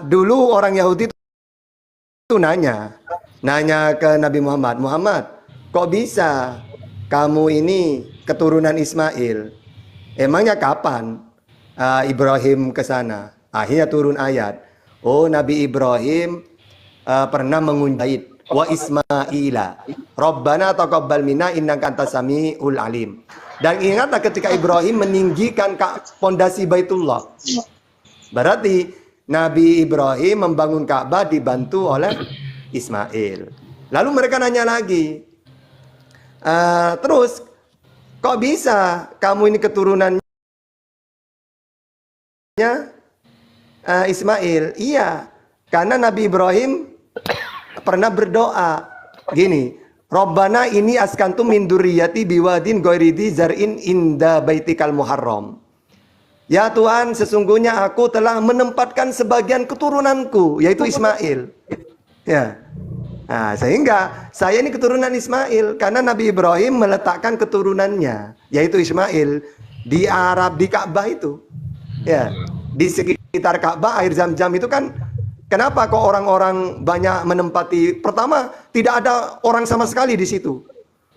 Dulu orang Yahudi itu nanya ke Nabi Muhammad, Muhammad, kok bisa kamu ini keturunan Ismail? Emangnya kapan Ibrahim ke sana? Akhirnya turun ayat. Oh, Nabi Ibrahim pernah mengunjai wa Ismaila. Rabbana taqabbal minna innaka antas samiul alim. Dan ingatlah ketika Ibrahim meninggikan pondasi Baitullah. Berarti Nabi Ibrahim membangun Ka'bah dibantu oleh Ismail. Lalu mereka nanya lagi, terus kok bisa kamu ini keturunannya Ismail? Iya, karena Nabi Ibrahim pernah berdoa gini, Robbana ini askantum min dzurriyyati biwadin ghairi zar'in inda baitikal muharram. Ya Tuhan, sesungguhnya aku telah menempatkan sebagian keturunanku, yaitu Ismail. Ya. Nah, sehingga saya ini keturunan Ismail karena Nabi Ibrahim meletakkan keturunannya, yaitu Ismail di Arab, di Ka'bah itu. Ya, di sekitar Ka'bah air Zam-Zam itu kan, kenapa kok orang-orang banyak menempati? Pertama, tidak ada orang sama sekali di situ.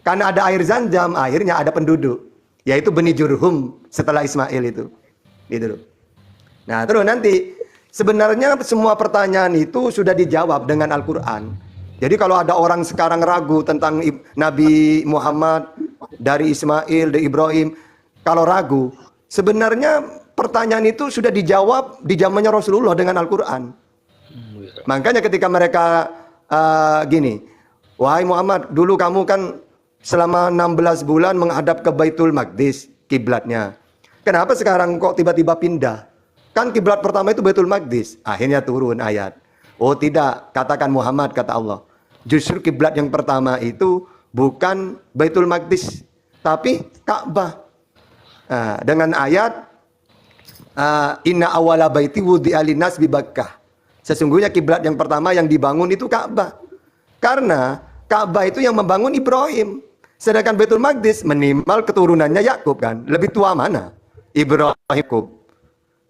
Karena ada air Zam-Zam, akhirnya ada penduduk, yaitu Bani Jurhum setelah Ismail itu. Gitu loh. Nah, terus nanti sebenarnya semua pertanyaan itu sudah dijawab dengan Al-Qur'an. Jadi kalau ada orang sekarang ragu tentang Nabi Muhammad dari Ismail, dari Ibrahim, kalau ragu, sebenarnya pertanyaan itu sudah dijawab di zamannya Rasulullah dengan Al-Qur'an. Makanya ketika mereka gini, wahai Muhammad, dulu kamu kan selama 16 bulan menghadap ke Baitul Maqdis, kiblatnya. Kenapa sekarang kok tiba-tiba pindah? Kan kiblat pertama itu Baitul Maqdis. Akhirnya turun ayat. Oh tidak, katakan Muhammad, kata Allah. Justru kiblat yang pertama itu bukan Baitul Maqdis, tapi Ka'bah. Dengan ayat Inna awala baiti wudi'a linnas bi Bakkah. Sesungguhnya kiblat yang pertama yang dibangun itu Ka'bah. Karena Ka'bah itu yang membangun Ibrahim. Sedangkan Baitul Maqdis menimbal keturunannya Yakub kan. Lebih tua mana? Ibrahim.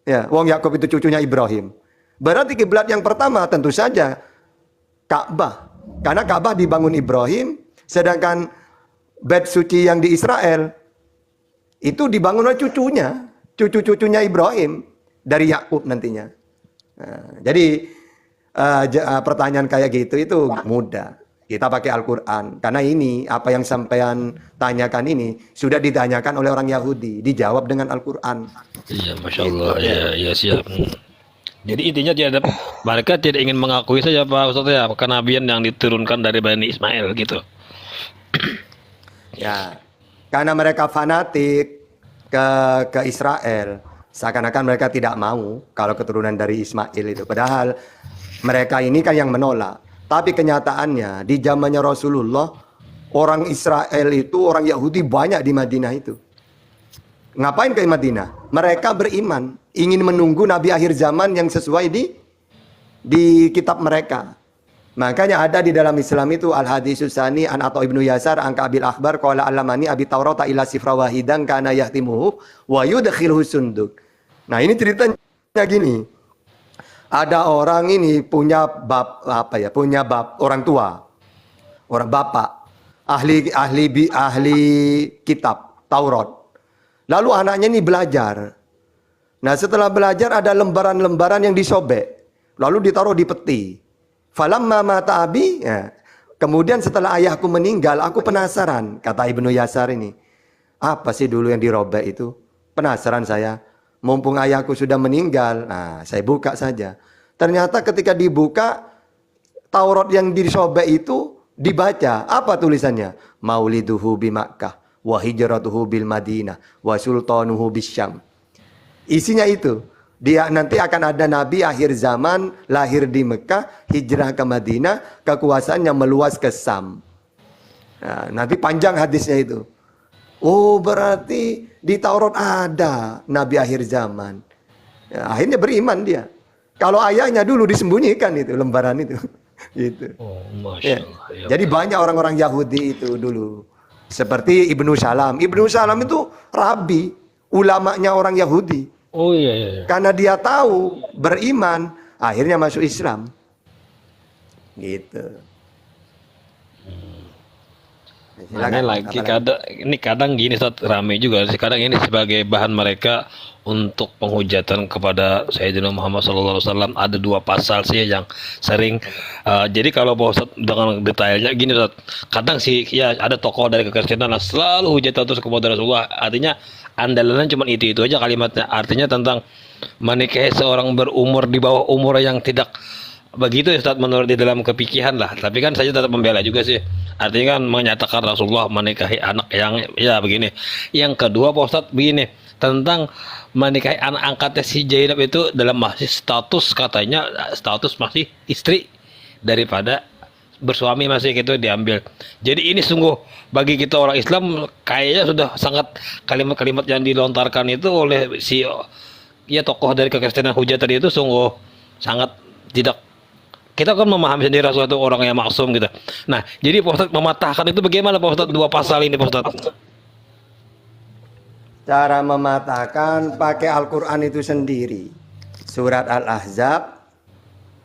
Ya, wong Yakub itu cucunya Ibrahim. Berarti kiblat yang pertama tentu saja Ka'bah. Karena Ka'bah dibangun Ibrahim, sedangkan Bait Suci yang di Israel itu dibangun oleh cucunya, cucu-cucunya Ibrahim dari Yakub nantinya. Nah, jadi pertanyaan kayak gitu itu mudah. Kita pakai Al-Quran. Karena ini, apa yang sampean tanyakan ini, sudah ditanyakan oleh orang Yahudi. Dijawab dengan Al-Quran. Iya, Masya Allah. Ya, siap. Jadi intinya mereka tidak ingin mengakui saja Pak Ustadz ya, kenabian yang diturunkan dari Bani Ismail gitu. Ya, karena mereka fanatik ke Israel. Seakan-akan mereka tidak mau kalau keturunan dari Ismail itu. Padahal mereka ini kan yang menolak. Tapi kenyataannya di zamannya Rasulullah, orang Israel itu, orang Yahudi banyak di Madinah itu. Ngapain ke Madinah? Mereka beriman, ingin menunggu Nabi akhir zaman yang sesuai di kitab mereka. Makanya ada di dalam Islam itu Al-Hadisus Tsani an Atha ibnu Yasar an Ka'bil Akhbar qala allamani abi Taurata ila sifra wahidan kana yahtimuhu wa yudkhiluhu sunduk. Nah, ini ceritanya gini. Ada orang ini punya punya orang tua, orang bapak, ahli kitab Taurat. Lalu anaknya ini belajar. Nah, setelah belajar ada lembaran-lembaran yang disobek, lalu ditaruh di peti. Falamma mata abi, ya. Kemudian setelah ayahku meninggal, aku penasaran, kata Ibnu Yasar ini. Apa sih dulu yang dirobek itu? Penasaran saya. Mumpung ayahku sudah meninggal, nah saya buka saja. Ternyata ketika dibuka, Taurat yang disobek itu dibaca. Apa tulisannya? Mauliduhu bi Makkah, wa hijratuhu bil Madinah, wa sultanuhu bisyam. Isinya itu. Dia nanti akan ada nabi akhir zaman, lahir di Mekah, hijrah ke Madinah, kekuasaannya meluas ke Sam. Nah, nanti panjang hadisnya itu. Oh, berarti di Taurat ada nabi akhir zaman. Ya, akhirnya beriman dia. Kalau ayahnya dulu disembunyikan itu lembaran itu. Gitu. Oh, Masya Allah. Ya. Jadi banyak orang-orang Yahudi itu dulu. Seperti Ibnu Salam. Ibnu Salam itu rabi, ulamanya orang Yahudi. Oh iya. Karena dia tahu beriman akhirnya masuk Islam. Gitu. Mana lagi kadang gini Ustaz, rame juga sih kadang ini sebagai bahan mereka untuk penghujatan kepada Sayyidina Muhammad SAW. Ada 2 pasal sih yang sering jadi kalau Pak Ustaz dengan detailnya gini Ustaz, kadang sih ya ada tokoh dari kekristenan lah selalu hujatan terus kepada Rasulullah, artinya andalannya cuma itu aja kalimatnya, artinya tentang menikahi seorang berumur di bawah umur yang tidak begitu ya Ustaz menurut di dalam kepikiran lah, tapi kan saya tetap membela juga sih, artinya kan menyatakan Rasulullah menikahi anak yang ya begini. Yang kedua Pak Ustaz begini, tentang menikahi anak angkatnya si Zainab itu dalam masih status, katanya status masih istri daripada bersuami masih gitu diambil. Jadi ini sungguh bagi kita orang Islam kayaknya sudah sangat kalimat-kalimat yang dilontarkan itu oleh si ya tokoh dari kekristenan hujat tadi itu sungguh sangat tidak, kita kan memahami sendiri Rasulullah itu orang yang maksum gitu. Nah, jadi Pak Ustadz mematahkan itu bagaimana Pak Ustadz 2 pasal ini Pak Ustadz? Cara mematahkan pakai Al-Quran itu sendiri. Surat Al-Ahzab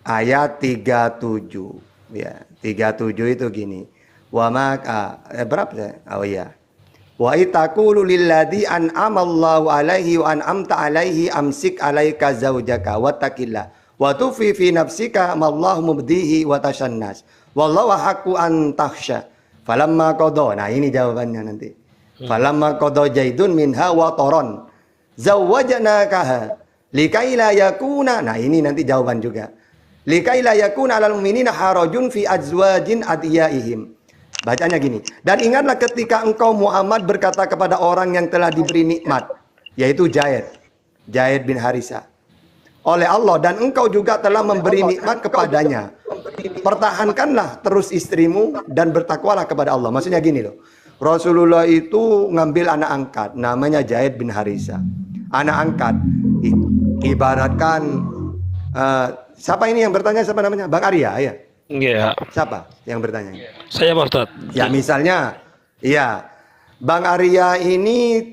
ayat 37. Ya, 37 itu gini. Wa maka berapa ya? Oh iya. Wa itaqulu lilladzi an'amallahu alaihi wa an'amta alaihi amsik alaika zaujaka wattaqillah wa tufi fi nafsika ma Allahu mubdihi wa tashannas wallahu haqqu an takhsha falamma qada. Nah, ini jawabannya nanti. Falamma qada Zaidun minha wa taron zawwajnakaha likai la yakuna. Nah, ini nanti jawaban juga. Likai la yakuna 'alal mu'minina harajun fi azwajin adiyaihim. Bacanya gini. Dan ingatlah ketika engkau Muhammad berkata kepada orang yang telah diberi nikmat, yaitu Zaid bin Harisah, oleh Allah, dan engkau juga telah memberi nikmat kepadanya. Pertahankanlah terus istrimu dan bertakwalah kepada Allah. Maksudnya gini loh. Rasulullah itu ngambil anak angkat namanya Zaid bin Harisah. Anak angkat ibaratkan siapa ini yang bertanya, siapa namanya? Bang Arya ya? Iya. Siapa yang bertanya? Saya Pak Ustadz. Ya misalnya, iya, Bang Arya ini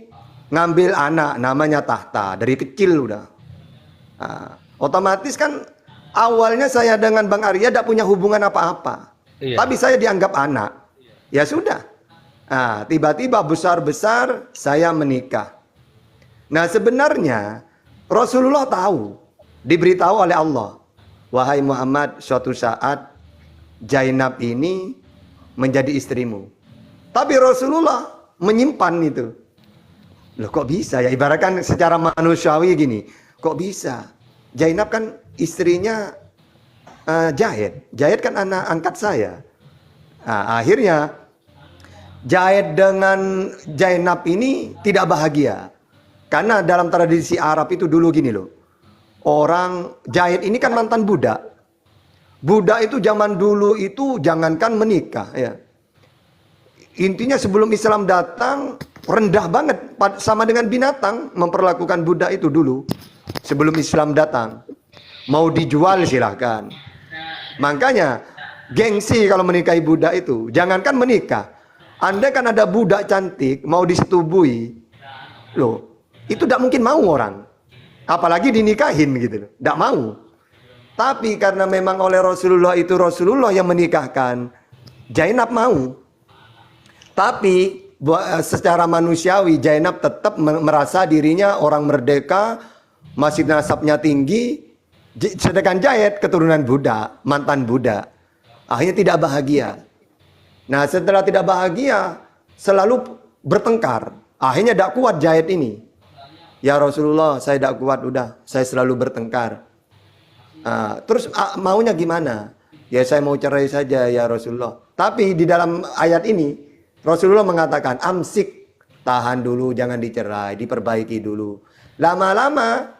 ngambil anak namanya Tahta dari kecil udah. Nah, otomatis kan awalnya saya dengan Bang Arya tidak punya hubungan apa-apa. Iya. Tapi saya dianggap anak. Ya sudah. Nah, tiba-tiba besar-besar saya menikah. Nah, sebenarnya Rasulullah tahu, diberitahu oleh Allah, wahai Muhammad, suatu saat Zainab ini menjadi istrimu. Tapi Rasulullah menyimpan itu. Loh kok bisa ya? Ibaratkan secara manusiawi gini. Kok bisa? Zainab kan istrinya Zaid. Zaid kan anak angkat saya. Nah, akhirnya Zaid dengan Zainab ini tidak bahagia. Karena dalam tradisi Arab itu dulu gini loh. Orang Zaid ini kan mantan budak. Budak itu zaman dulu itu jangankan menikah ya. Intinya sebelum Islam datang rendah banget sama dengan binatang memperlakukan budak itu dulu. Sebelum Islam datang. Mau dijual silahkan. Makanya gengsi kalau menikahi budak itu. Jangankan menikah. Andai kan ada budak cantik mau disetubui. Loh, itu tidak mungkin mau orang. Apalagi dinikahin gitu loh. Tidak mau. Tapi karena memang oleh Rasulullah itu Rasulullah yang menikahkan, Zainab mau. Tapi secara manusiawi Zainab tetap merasa dirinya orang merdeka, masih nasabnya tinggi. Sedangkan Zaid keturunan budak, mantan budak. Akhirnya tidak bahagia. Nah, setelah tidak bahagia selalu bertengkar. Akhirnya tidak kuat Zaid ini. Ya Rasulullah, saya tidak kuat, udah saya selalu bertengkar. Terus maunya gimana? Ya saya mau cerai saja ya Rasulullah. Tapi di dalam ayat ini Rasulullah mengatakan amsik, tahan dulu, jangan dicerai, diperbaiki dulu. Lama-lama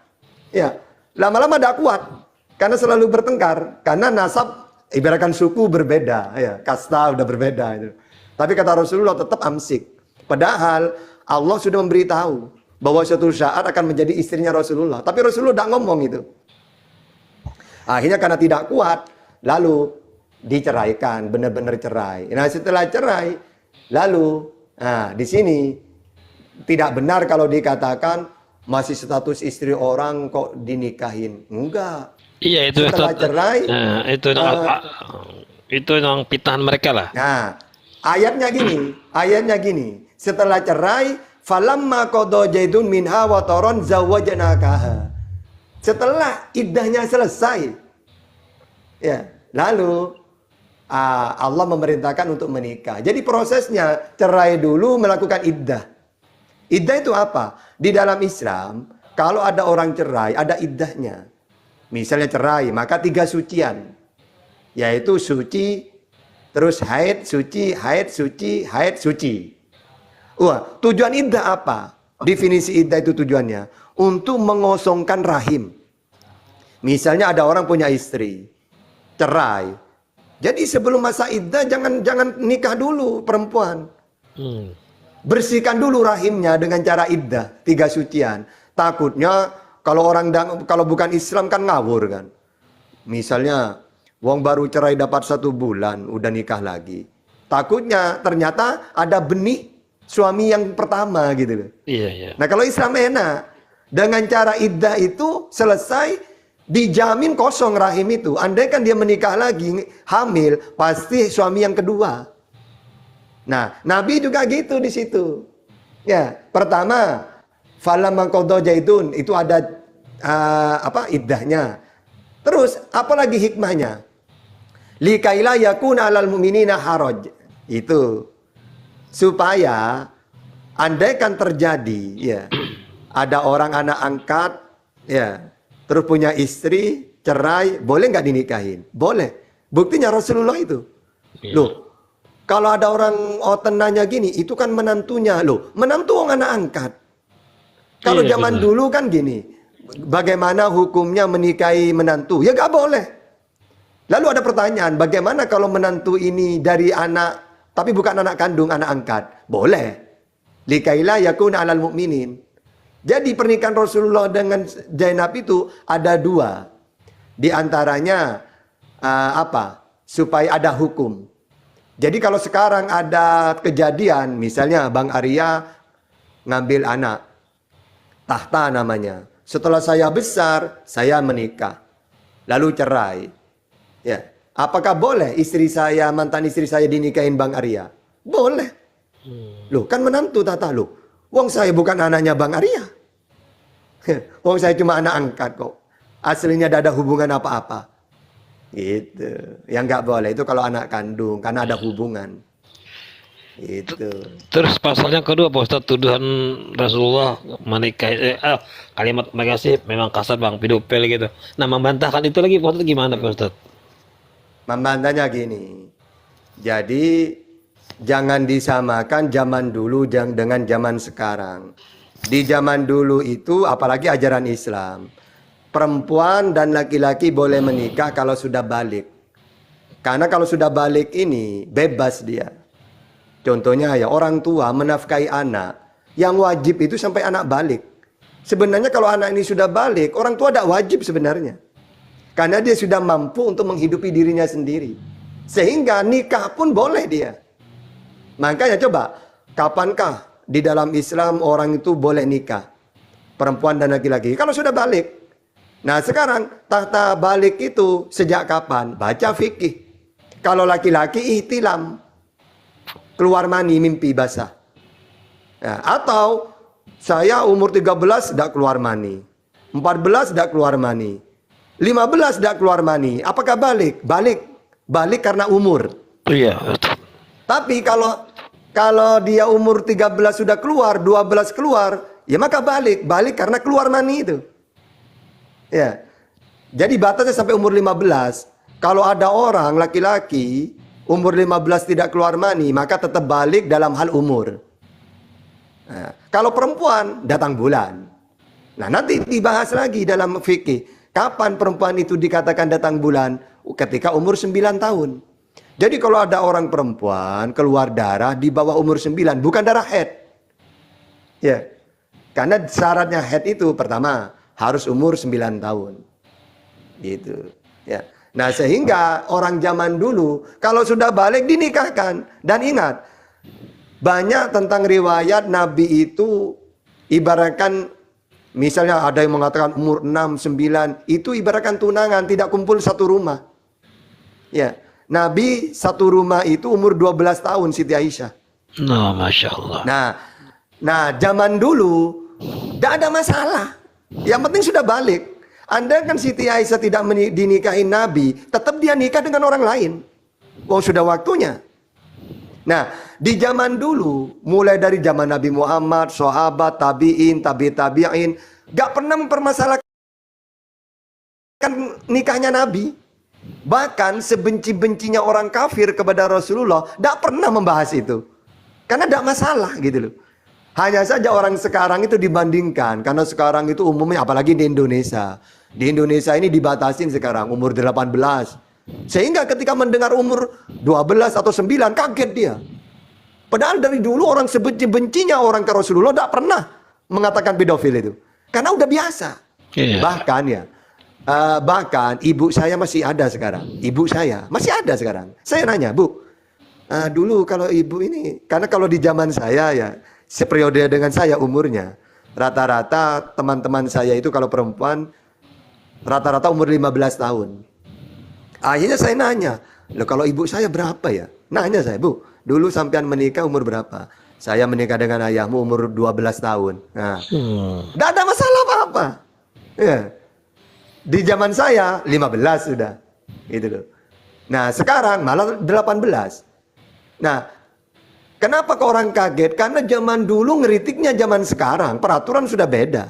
tidak kuat karena selalu bertengkar, karena nasab ibaratkan suku berbeda ya, kasta udah berbeda itu. Tapi kata Rasulullah tetap amsik. Padahal Allah sudah memberitahu bahwa suatu saat akan menjadi istrinya Rasulullah. Tapi Rasulullah tidak ngomong itu. Akhirnya karena tidak kuat, lalu diceraikan, benar-benar cerai. Nah setelah cerai, lalu di sini tidak benar kalau dikatakan masih status istri orang kok dinikahin. Enggak. Iya itu Setelah Ustaz. cerai, Nah, itu yang pitahan mereka lah. nah, ayatnya gini. Setelah cerai, falamma qada Zaidun minha wa taron zawwajnakaha. Setelah iddahnya selesai, ya, lalu Allah memerintahkan untuk menikah. Jadi prosesnya cerai dulu melakukan iddah. Iddah itu apa? Di dalam Islam, kalau ada orang cerai, ada iddahnya. Misalnya cerai, maka 3 sucian. Yaitu suci, terus haid, suci, haid, suci, haid, suci. Wah, tujuan iddah apa? Definisi iddah itu tujuannya untuk mengosongkan rahim. Misalnya ada orang punya istri, cerai. Jadi sebelum masa iddah jangan nikah dulu perempuan. Bersihkan dulu rahimnya dengan cara iddah, 3 sucian. Takutnya kalau bukan Islam kan ngawur kan. Misalnya wong baru cerai dapat 1 bulan udah nikah lagi. Takutnya ternyata ada benih suami yang pertama gitu loh. Iya, iya. Nah kalau Islam enak, dengan cara iddah itu selesai, dijamin kosong rahim itu. Andai kan dia menikah lagi, hamil, pasti suami yang kedua. Nah, Nabi juga gitu di situ. Ya, pertama, falamma qada Zaidun itu ada iddahnya. Terus apalagi hikmahnya? Likaila yakuna 'alal mu'minina haraj. Itu supaya andaikan terjadi ya ada orang anak angkat ya terus punya istri cerai, boleh nggak dinikahin? Boleh. Buktinya Rasulullah itu. Loh, kalau ada orang nanya gini, itu kan menantunya. Loh, menantu orang anak angkat. Kalau Iya, zaman benar. dulu kan gini, bagaimana hukumnya menikahi menantu? Ya nggak boleh. Lalu ada pertanyaan, bagaimana kalau menantu ini dari anak, tapi bukan anak kandung, anak angkat? Boleh. Likaila yakuna 'alal mu'minin. Jadi pernikahan Rasulullah dengan Zainab itu ada 2. Di antaranya supaya ada hukum. Jadi kalau sekarang ada kejadian, misalnya Bang Arya ngambil anak, tahta namanya. Setelah saya besar, saya menikah. Lalu cerai. Ya, apakah boleh mantan istri saya dinikahin Bang Arya? Boleh. Loh, kan menantu tahta loh. Wong saya bukan anaknya Bang Arya. Wong saya cuma anak angkat kok. Aslinya tidak ada hubungan apa-apa. Gitu. Yang nggak boleh itu kalau anak kandung, karena ada hubungan. Gitu. Terus pasalnya kedua Pak Ustadz, tuduhan Rasulullah menikahi kalimat mereka sih memang kasar Bang, pedofil gitu. Nah membantahkan itu lagi Pak Ustadz gimana Pak Ustadz? Membantahnya gini. Jadi jangan disamakan zaman dulu dengan zaman sekarang. Di zaman dulu itu apalagi ajaran Islam, perempuan dan laki-laki boleh menikah kalau sudah balik. Karena kalau sudah balik ini bebas dia. Contohnya ya orang tua menafkahi anak, yang wajib itu sampai anak balik. Sebenarnya kalau anak ini sudah balik, orang tua tidak wajib sebenarnya. Karena dia sudah mampu untuk menghidupi dirinya sendiri. Sehingga nikah pun boleh dia. Makanya coba, kapankah di dalam Islam orang itu boleh nikah? Perempuan dan laki-laki. Kalau sudah balik. Nah sekarang, tahta balik itu sejak kapan? Baca fikih. Kalau laki-laki ihtilam. Keluar mani, mimpi basah. Nah, atau saya umur 13 tidak keluar mani. 14 tidak keluar mani. 15 tidak keluar mani. Apakah balik? Balik karena umur. Iya. Tapi kalau dia umur 13 sudah keluar, 12 keluar, ya maka balik karena keluar mani itu. Ya. Jadi batasnya sampai umur 15. Kalau ada orang laki-laki umur 15 tidak keluar mani, maka tetap balik dalam hal umur. Nah, kalau perempuan datang bulan. Nah, nanti dibahas lagi dalam fikih. Kapan perempuan itu dikatakan datang bulan? Ketika umur 9 tahun. Jadi kalau ada orang perempuan keluar darah di bawah umur 9, bukan darah haid. Ya. Karena syaratnya haid itu pertama harus umur 9 tahun. Gitu. Ya. Nah, sehingga orang zaman dulu kalau sudah balik dinikahkan. Dan ingat, banyak tentang riwayat Nabi itu ibaratkan Misalnya ada yang mengatakan umur 6, 9, itu ibaratkan tunangan, tidak kumpul satu rumah. Ya, Nabi satu rumah itu umur 12 tahun Siti Aisyah. Nah, Masya Allah. Nah, zaman dulu tidak ada masalah. Yang penting sudah balik. Anda kan Siti Aisyah tidak dinikahi Nabi, tetap dia nikah dengan orang lain. Wong sudah waktunya. Nah, di zaman dulu, mulai dari zaman Nabi Muhammad, sahabat, tabi'in, tabi'in, gak pernah mempermasalahkan nikahnya Nabi. Bahkan sebenci-bencinya orang kafir kepada Rasulullah, gak pernah membahas itu. Karena gak masalah gitu loh. Hanya saja orang sekarang itu dibandingkan, karena sekarang itu umumnya, apalagi di Indonesia. Di Indonesia ini dibatasin sekarang, umur 18. Sehingga ketika mendengar umur 12 atau 9, kaget dia. Padahal dari dulu orang sebenci-bencinya orang ke Rasulullah tidak pernah mengatakan pedofil itu. Karena udah biasa. Iya. Bahkan ibu saya masih ada sekarang. Ibu saya masih ada sekarang. Saya nanya, Bu, dulu kalau ibu ini, karena kalau di zaman saya ya, seperiode dengan saya umurnya, rata-rata teman-teman saya itu kalau perempuan, rata-rata umur 15 tahun. Akhirnya saya nanya, loh kalau ibu saya berapa ya? Nanya saya, Bu, dulu sampean menikah umur berapa? Saya menikah dengan ayahmu umur 12 tahun. Nah, tidak ada masalah apa-apa. Ya. Di zaman saya 15 sudah. Gitu loh. Nah, sekarang malah 18. Nah, kenapa kok orang kaget? Karena zaman dulu ngeritiknya zaman sekarang, peraturan sudah beda.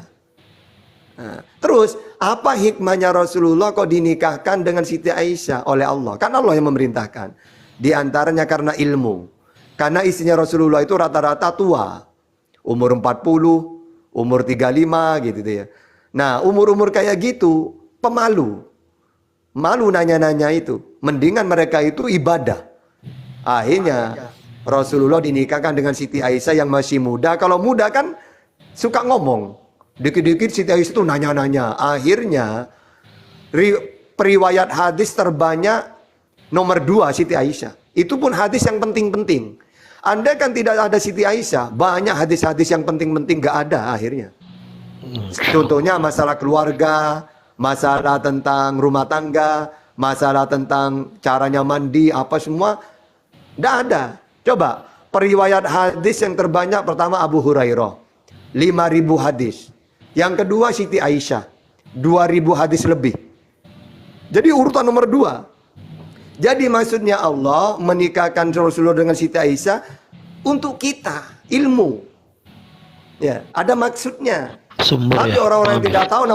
Nah, terus apa hikmahnya Rasulullah kok dinikahkan dengan Siti Aisyah oleh Allah? Kan Allah yang memerintahkan. Di antaranya karena ilmu. Karena istrinya Rasulullah itu rata-rata tua. Umur 40, umur 35 gitu ya. Nah, umur-umur kayak gitu pemalu. Malu nanya-nanya itu. Mendingan mereka itu ibadah. Akhirnya Rasulullah dinikahkan dengan Siti Aisyah yang masih muda. Kalau muda kan suka ngomong. Dikit-dikit Siti Aisyah itu nanya-nanya. Akhirnya periwayat hadis terbanyak nomor 2 Siti Aisyah. Itu pun hadis yang penting-penting. Anda kan tidak ada Siti Aisyah, banyak hadis-hadis yang penting-penting gak ada akhirnya. Contohnya masalah keluarga, masalah tentang rumah tangga, masalah tentang caranya mandi, apa semua gak ada. Coba periwayat hadis yang terbanyak pertama Abu Hurairah, 5.000 hadis. Yang kedua Siti Aisyah, 2.000 hadis lebih. Jadi urutan nomor 2. Jadi maksudnya Allah menikahkan Rasulullah dengan Siti Aisyah untuk kita, ilmu. Ya, ada maksudnya. Tapi orang-orang yang tidak tahu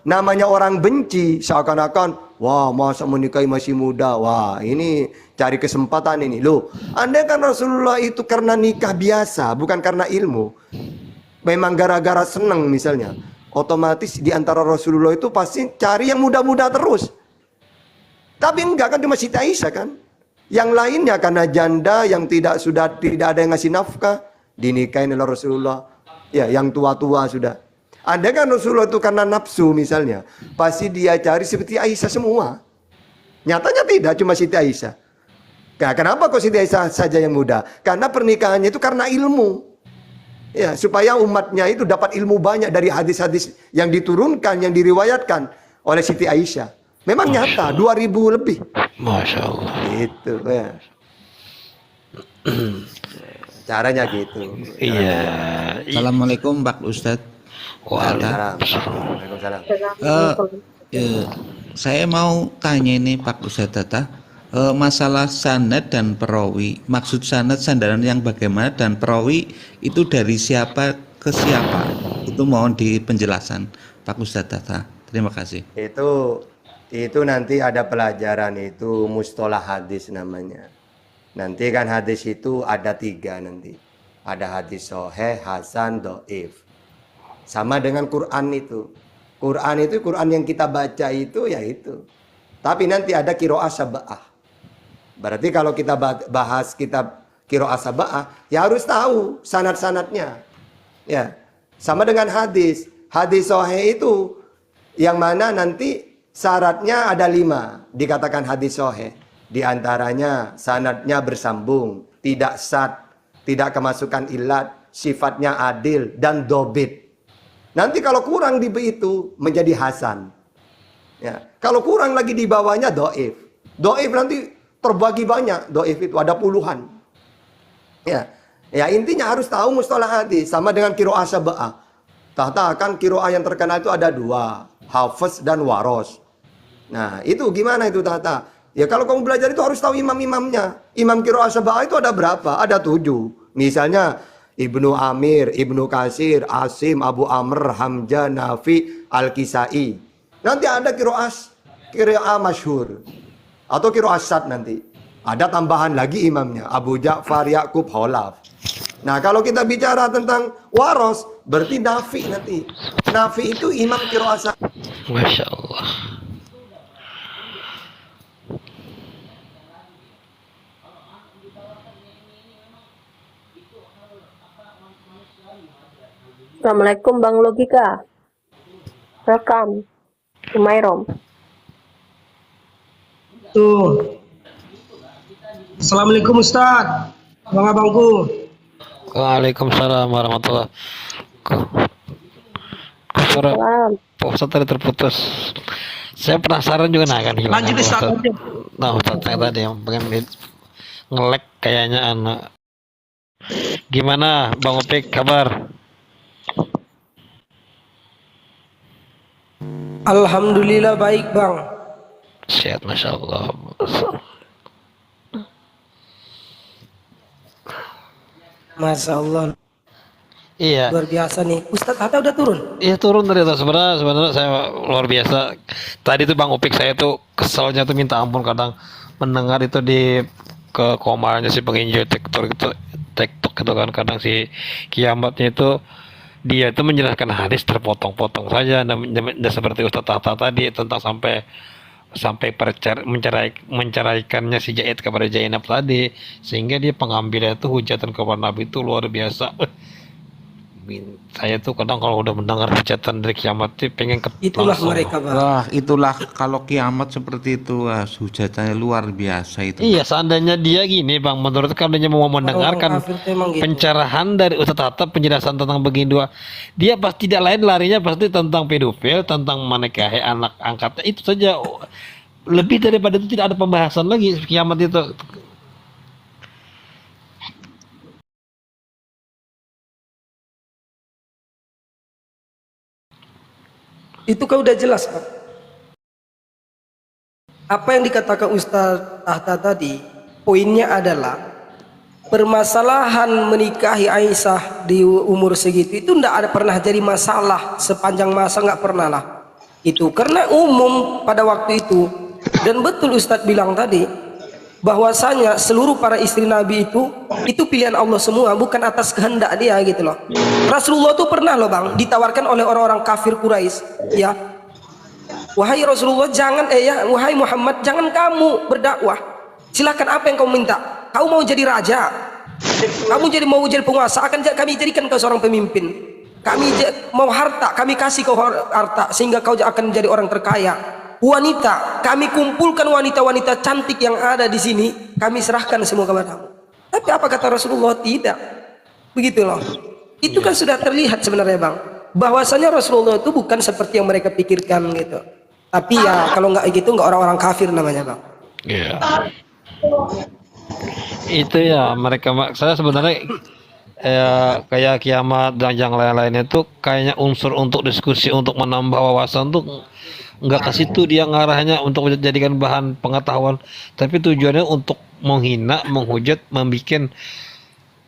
namanya orang benci, seakan-akan wah, masa menikahi masih muda. Wah, ini cari kesempatan ini. Loh, Anda kan Rasulullah itu karena nikah biasa, bukan karena ilmu. Memang gara-gara senang misalnya, otomatis di antara Rasulullah itu pasti cari yang muda-muda terus. Tapi enggak kan, cuma Siti Aisyah kan. Yang lainnya karena janda yang tidak ada yang ngasih nafkah, dinikahin oleh Rasulullah. Ya, yang tua-tua sudah. Anda kan Rasulullah itu karena nafsu misalnya, pasti dia cari seperti Aisyah semua. Nyatanya tidak, cuma Siti Aisyah. Nah, kenapa kok Siti Aisyah saja yang muda? Karena pernikahannya itu karena ilmu. Ya, supaya umatnya itu dapat ilmu banyak dari hadis-hadis yang diturunkan, yang diriwayatkan oleh Siti Aisyah. Memang nyata, 2.000 lebih. Masya Allah. Itu ya. Caranya gitu. Iya. Assalamualaikum Pak Ustadz. Waalaikumsalam. Saya mau tanya ini Pak Ustadz Tata, masalah sanad dan perawi. Maksud sanad sandaran yang bagaimana, dan perawi itu dari siapa ke siapa? Itu mohon di penjelasan Pak Ustadz Tata. Terima kasih. Itu nanti ada pelajaran, itu mustolah hadis namanya. Nanti kan hadis itu ada 3 nanti. Ada hadis sahih, hasan, dhaif. Sama dengan Quran itu. Quran yang kita baca itu ya itu. Tapi nanti ada qiraah sab'ah. Berarti kalau kita bahas kitab qiraah sab'ah, ya harus tahu sanad-sanadnya. Ya. Sama dengan hadis. Hadis sahih itu yang mana nanti syaratnya ada 5, dikatakan hadis sahih. Di antaranya sanadnya bersambung, tidak sad, tidak kemasukan ilat, sifatnya adil dan dobit. Nanti kalau kurang di B itu menjadi hasan. Ya. Kalau kurang lagi di bawahnya doif. Doif nanti terbagi banyak. Doif itu ada puluhan. Ya. Ya intinya harus tahu mustalah hadis. Sama dengan kiro'ah sab'ah. Tahta kan kiro'ah yang terkenal itu ada 2. Hafiz dan waros. Nah itu gimana itu tahta? Ya kalau kamu belajar itu harus tahu imam-imamnya. Imam kiro'ah sab'ah itu ada berapa? Ada 7. Misalnya Ibnu Amir, Ibnu Kasir, Asim, Abu Amr, Hamzah, Nafi, Al-Kisai. Nanti ada kiro'ah masyhur. Atau kiro'ah sad nanti. Ada tambahan lagi imamnya. Abu Ja'far, Ya'qub, Khalaf. Nah kalau kita bicara tentang waros, berarti Nafi nanti. Nafi itu imam kiro'ah sad. Masya Allah. Assalamualaikum Bang Logika. Welcome to my room. Tuh. Assalamualaikum Ustaz. Abang-abangku. Waalaikumsalam warahmatullahi wabarakatuh. Suara Salam. Pak Ustadz tadi terputus. Saya penasaran juga nah kan hilang. Lanjut Ustaz. Nah Ustadz yang tadi yang pengen nge-lag kayaknya anak. Gimana Bang Opik kabar? Alhamdulillah baik Bang. Sehat Masya Allah. Masya Allah. Iya. Luar biasa nih. Ustaz Hatta udah turun? Iya turun dari atas sebenarnya saya luar biasa. Tadi tuh Bang Opik saya tuh keselnya tuh minta ampun kadang mendengar itu di ke komarnya si penginjil TikTok gitu kan kadang si kiamatnya itu dia itu menjelaskan hadis terpotong-potong saja dan seperti Ustaz Tahta tadi tentang sampai menceraikannya si Zaid kepada Zainab tadi sehingga dia pengambilannya itu hujatan kepada Nabi itu luar biasa. Saya tuh kadang kalau udah mendengar hujatan dari kiamat tuh pengen Itulah langsung. mereka Bang. Wah, itulah kalau kiamat seperti itu, wah, hujatannya luar biasa itu. Iya, seandainya dia gini, Bang, menurut kalau dia mau mendengarkan Orang kafir tuh emang gitu. pencerahan dari Ustadz Hatta, penjelasan tentang begini dua, dia pasti tidak lain larinya pasti tentang pedofil, tentang menikahi anak angkatnya, itu saja. Lebih daripada itu tidak ada pembahasan lagi kiamat itu. Itu kan udah jelas Bang. Apa yang dikatakan Ustaz Tahta tadi, poinnya adalah permasalahan menikahi Aisyah di umur segitu itu tidak ada pernah jadi masalah sepanjang masa, nggak pernah lah. Itu karena umum pada waktu itu. Dan betul Ustadz bilang tadi bahwasanya seluruh para istri Nabi itu pilihan Allah semua, bukan atas kehendak dia gitu loh. Rasulullah tuh pernah loh Bang ditawarkan oleh orang-orang kafir Quraisy, ya, wahai Rasulullah jangan wahai Muhammad jangan kamu berdakwah, silakan apa yang kamu minta. Kamu mau jadi raja, kamu mau jadi penguasa, akan kami jadikan kau seorang pemimpin. Kami mau harta, kami kasih kau harta sehingga kau akan menjadi orang terkaya. Wanita, kami kumpulkan wanita-wanita cantik yang ada di sini, kami serahkan semua kepadamu. Tapi apa kata Rasulullah? Tidak. Begitu loh. Itu kan sudah terlihat sebenarnya Bang, bahwasanya Rasulullah itu bukan seperti yang mereka pikirkan gitu. Tapi ya kalau nggak gitu nggak orang-orang kafir namanya Bang. Iya. Itu ya mereka saya sebenarnya kayak kiamat dan yang lain-lainnya itu kayaknya unsur untuk diskusi untuk menambah wawasan tuh nggak ke situ dia ngarahnya untuk menjadikan bahan pengetahuan, tapi tujuannya untuk menghina, menghujat, membikin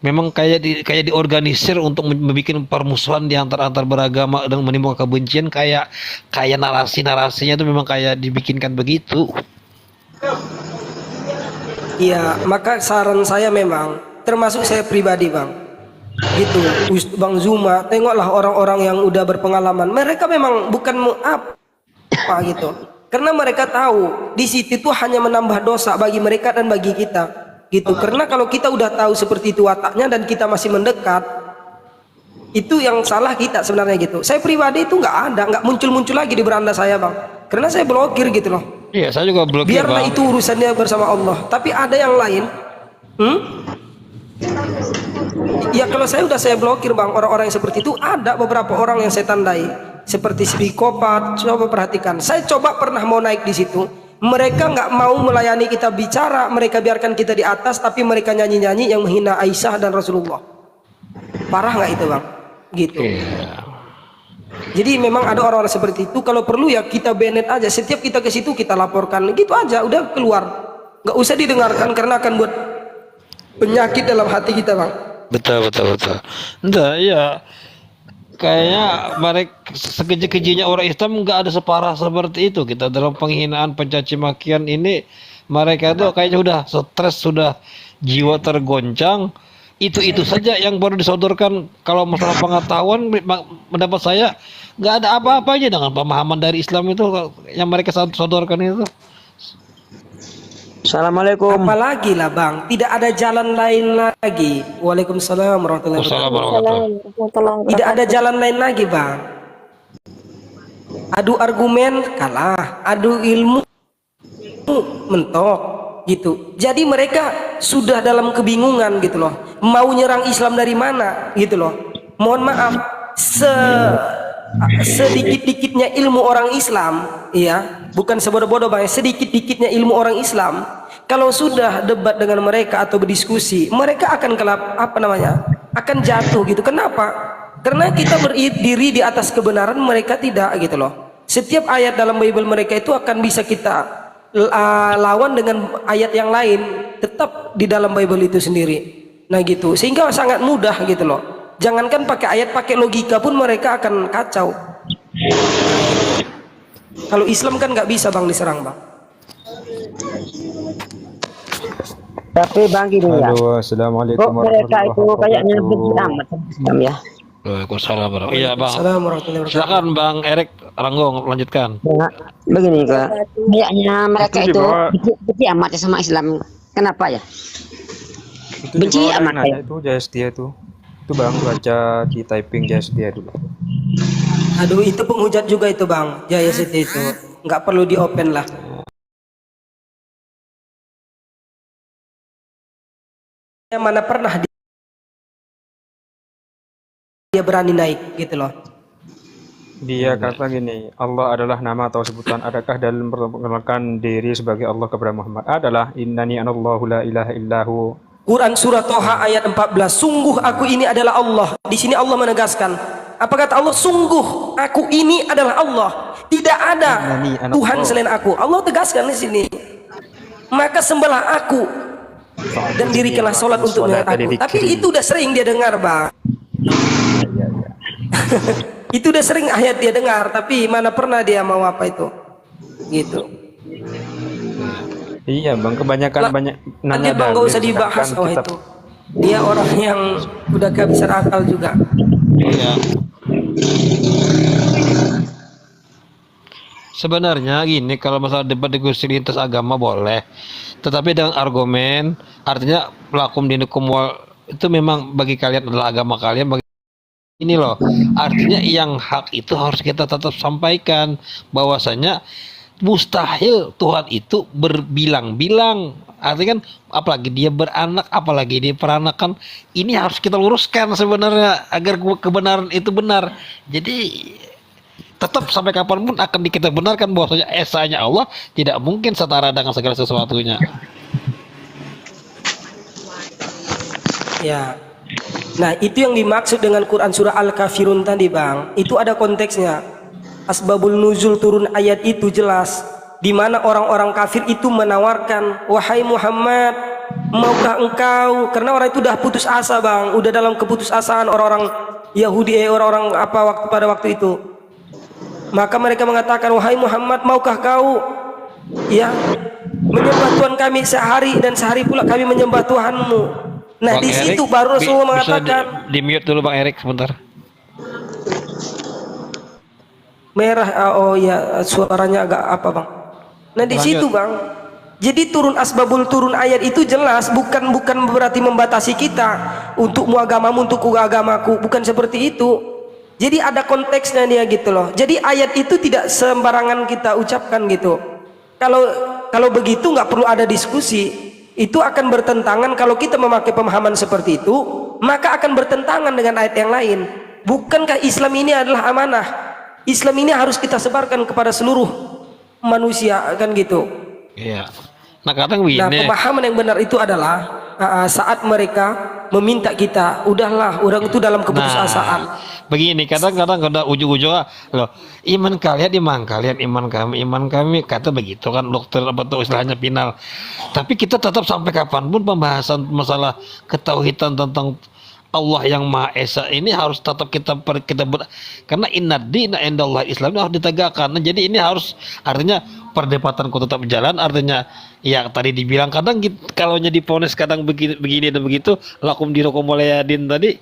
memang kayak diorganisir untuk membuat permusuhan di antar beragama dan menimbulkan kebencian kayak narasinya itu memang kayak dibikinkan begitu. Iya, maka saran saya memang termasuk saya pribadi Bang. Gitu, Bang Zuma, tengoklah orang-orang yang udah berpengalaman. Mereka memang bukan apa gitu. Karena mereka tahu di situ itu hanya menambah dosa bagi mereka dan bagi kita. Gitu. Karena kalau kita udah tahu seperti itu wataknya dan kita masih mendekat, itu yang salah kita sebenarnya gitu. Saya pribadi itu nggak muncul lagi di beranda saya Bang. Karena saya blokir gitu loh. Iya, saya juga blokir Biarlah Bang. itu urusannya bersama Allah. Tapi ada yang lain, Ya kalau saya udah saya blokir bang, orang-orang yang seperti itu ada beberapa orang yang saya tandai seperti psikopat. Coba perhatikan, saya coba pernah mau naik di situ, mereka nggak mau melayani kita bicara, mereka biarkan kita di atas, tapi mereka nyanyi-nyanyi yang menghina Aisyah dan Rasulullah. Parah nggak itu bang? Gitu. Jadi memang ada orang-orang seperti itu. Kalau perlu ya kita banet aja. Setiap kita ke situ kita laporkan, gitu aja. Udah keluar, nggak usah didengarkan karena akan buat penyakit dalam hati kita bang. Betul. Enggak, ya. Kayaknya mereka sekeji-kejinya orang Islam nggak ada separah seperti itu. Kita dalam penghinaan, pencaci makian ini, mereka tuh kayaknya udah stres, sudah jiwa tergoncang. Itu saja yang baru disodorkan. Kalau masalah pengetahuan, mendapat saya nggak ada apa-apanya dengan pemahaman dari Islam itu yang mereka sodorkan itu. Assalamualaikum. Apalagi lah bang, tidak ada jalan lain lagi. Waalaikumsalam warahmatullahi wabarakatuh. Tidak ada jalan lain lagi bang. Adu argumen kalah, adu ilmu mentok gitu. Jadi mereka sudah dalam kebingungan gitu loh. Mau nyerang Islam dari mana gitu loh. Mohon maaf, sedikit-dikitnya ilmu orang Islam, ya, bukan sebodoh-bodoh bang, sedikit-dikitnya ilmu orang Islam, kalau sudah debat dengan mereka atau berdiskusi, mereka akan akan jatuh gitu. Kenapa? Karena kita berdiri di atas kebenaran, mereka tidak gitu loh. Setiap ayat dalam Bible mereka itu akan bisa kita lawan dengan ayat yang lain, tetap di dalam Bible itu sendiri. Nah gitu, sehingga sangat mudah gitu loh. Jangankan pakai ayat, pakai logika pun mereka akan kacau. Kalau Islam kan nggak bisa bang diserang bang. Tapi bang gini ya. Halo, assalamualaikum Kok mereka itu kayaknya benci amat sama Islam ya. Waalaikumsalam warahmatullahi. Iya bang. Assalamualaikum warahmatullahi wabarakatuh. Silakan bang Erik Ranggo lanjutkan. Ya, begini kak. Kayaknya mereka Itu di itu bawah. benci amat ya sama Islam. Kenapa ya? Itu Benci di bawah amat nanya ya. itu Jastia itu. Itu bang baca di typing Jastia dulu. Aduh itu penghujat juga itu bang, Jaya Siti itu nggak perlu di open lah. Yang mana pernah dia berani naik gitu loh. Dia kata gini, Allah adalah nama atau sebutan. Adakah dalam memperkenalkan diri sebagai Allah kepada Muhammad? Adalah innani anallahu la ilaha illahu. Quran surah Toha ayat 14. Sungguh aku ini adalah Allah. Di sini Allah menegaskan. Apa kata Allah? Sungguh aku ini adalah Allah. Tidak ada Tuhan selain aku. Allah tegaskan di sini. Maka sembahlah aku dan dirikanlah sholat untuk melihat aku. Tapi itu udah sering dia dengar bang. Itu udah sering ayat dia dengar, tapi mana pernah dia mau apa itu gitu. Iya bang, kebanyakan banyak Nanti nanya bang gak usah dalil, dibahas. sedangkan Oh kitab- itu dia orang yang udah kehabisan akal juga. Iya. Sebenarnya gini, kalau masalah debat diskusi lintas agama boleh, tetapi dengan argumen, artinya lakum dinukum wal itu memang bagi kalian adalah agama kalian. Bagi ini loh, artinya yang hak itu harus kita tetap sampaikan bahwasanya mustahil Tuhan itu berbilang-bilang. Artinya kan apalagi dia beranak, apalagi dia peranakan, ini harus kita luruskan sebenarnya agar kebenaran itu benar. Jadi tetap sampai kapanpun akan kita benarkan bahwasanya esanya Allah tidak mungkin setara dengan segala sesuatunya. Ya. Nah itu yang dimaksud dengan Quran surah Al-Kafirun tadi bang. Itu ada konteksnya. Asbabul nuzul turun ayat itu jelas. Di mana orang-orang kafir itu menawarkan, wahai Muhammad, maukah engkau? Karena orang itu udah putus asa bang. Udah dalam keputusasaan orang-orang Yahudi, orang-orang apa pada waktu itu. Maka mereka mengatakan, wahai Muhammad, maukah kau ya menyembah Tuhan kami sehari dan sehari pula kami menyembah Tuhanmu. Nah Bang di Erik, situ baru Rasulullah mengatakan di mute dulu Bang Erik sebentar. merah. Oh ya suaranya agak apa bang. Nah di Lanjut. situ bang. Jadi turun asbabul turun ayat itu jelas bukan berarti membatasi kita untuk mu agamamu untuk agamaku, bukan seperti itu. Jadi ada konteksnya dia gitu loh. Jadi ayat itu tidak sembarangan kita ucapkan gitu. Kalau begitu nggak perlu ada diskusi. Itu akan bertentangan kalau kita memakai pemahaman seperti itu, maka akan bertentangan dengan ayat yang lain. Bukankah Islam ini adalah amanah? Islam ini harus kita sebarkan kepada seluruh manusia, kan gitu. Iya. Nah kadang Nah, begini. pemahaman yang benar itu adalah saat mereka meminta kita, udahlah, orang itu dalam keputusasaan. Begini, kadang-kadang kada ujung-ujungnya loh, iman kalian, iman kami, kata begitu kan dokter apa tuh istilahnya final. Tapi kita tetap sampai kapanpun pembahasan masalah ketauhidan tentang Allah yang Maha Esa ini harus tetap karena inna dina indallah Islam ini harus ditegakkan. Nah, jadi ini harus artinya perdebatanku tetap jalan, artinya ya tadi dibilang kadang kalau diponis kadang begini dan begitu lakum dirokum mulyadin tadi.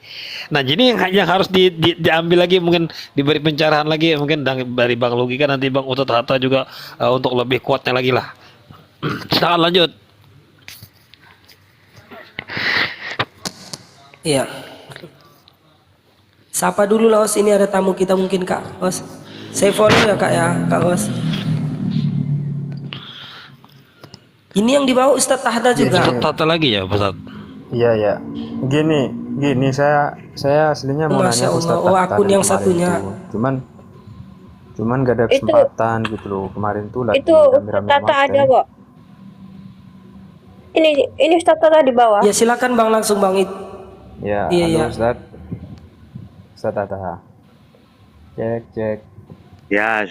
Nah, jadi yang harus diambil lagi, mungkin diberi pencerahan lagi mungkin dari Bang Logika, nanti Bang Utot Hatta juga untuk lebih kuatnya lagi lah. Silakan lanjut. Iya. Sapa dulu lah, Os. Ini ada tamu kita mungkin, Kak. Os. Saya follow ya, Kak ya, Kak Os. Ini yang dibawa Ustadz Tahta juga. Utot Hatta lagi ya, Ustaz. Iya ya. Gini saya aslinya mau Masya nanya Ustadz Allah. Oh, Tahta akun dari yang kemarin satunya. tuh. Cuman gak ada kesempatan gitu loh. Kemarin tuh lagi Itu rame-rame Tata makan. ada kok. Ini Ustaz Tata di bawah. Ya silakan Bang, langsung Bang. Ya, Iya, halo iya. Ustadz Tahta. Cek. Ya,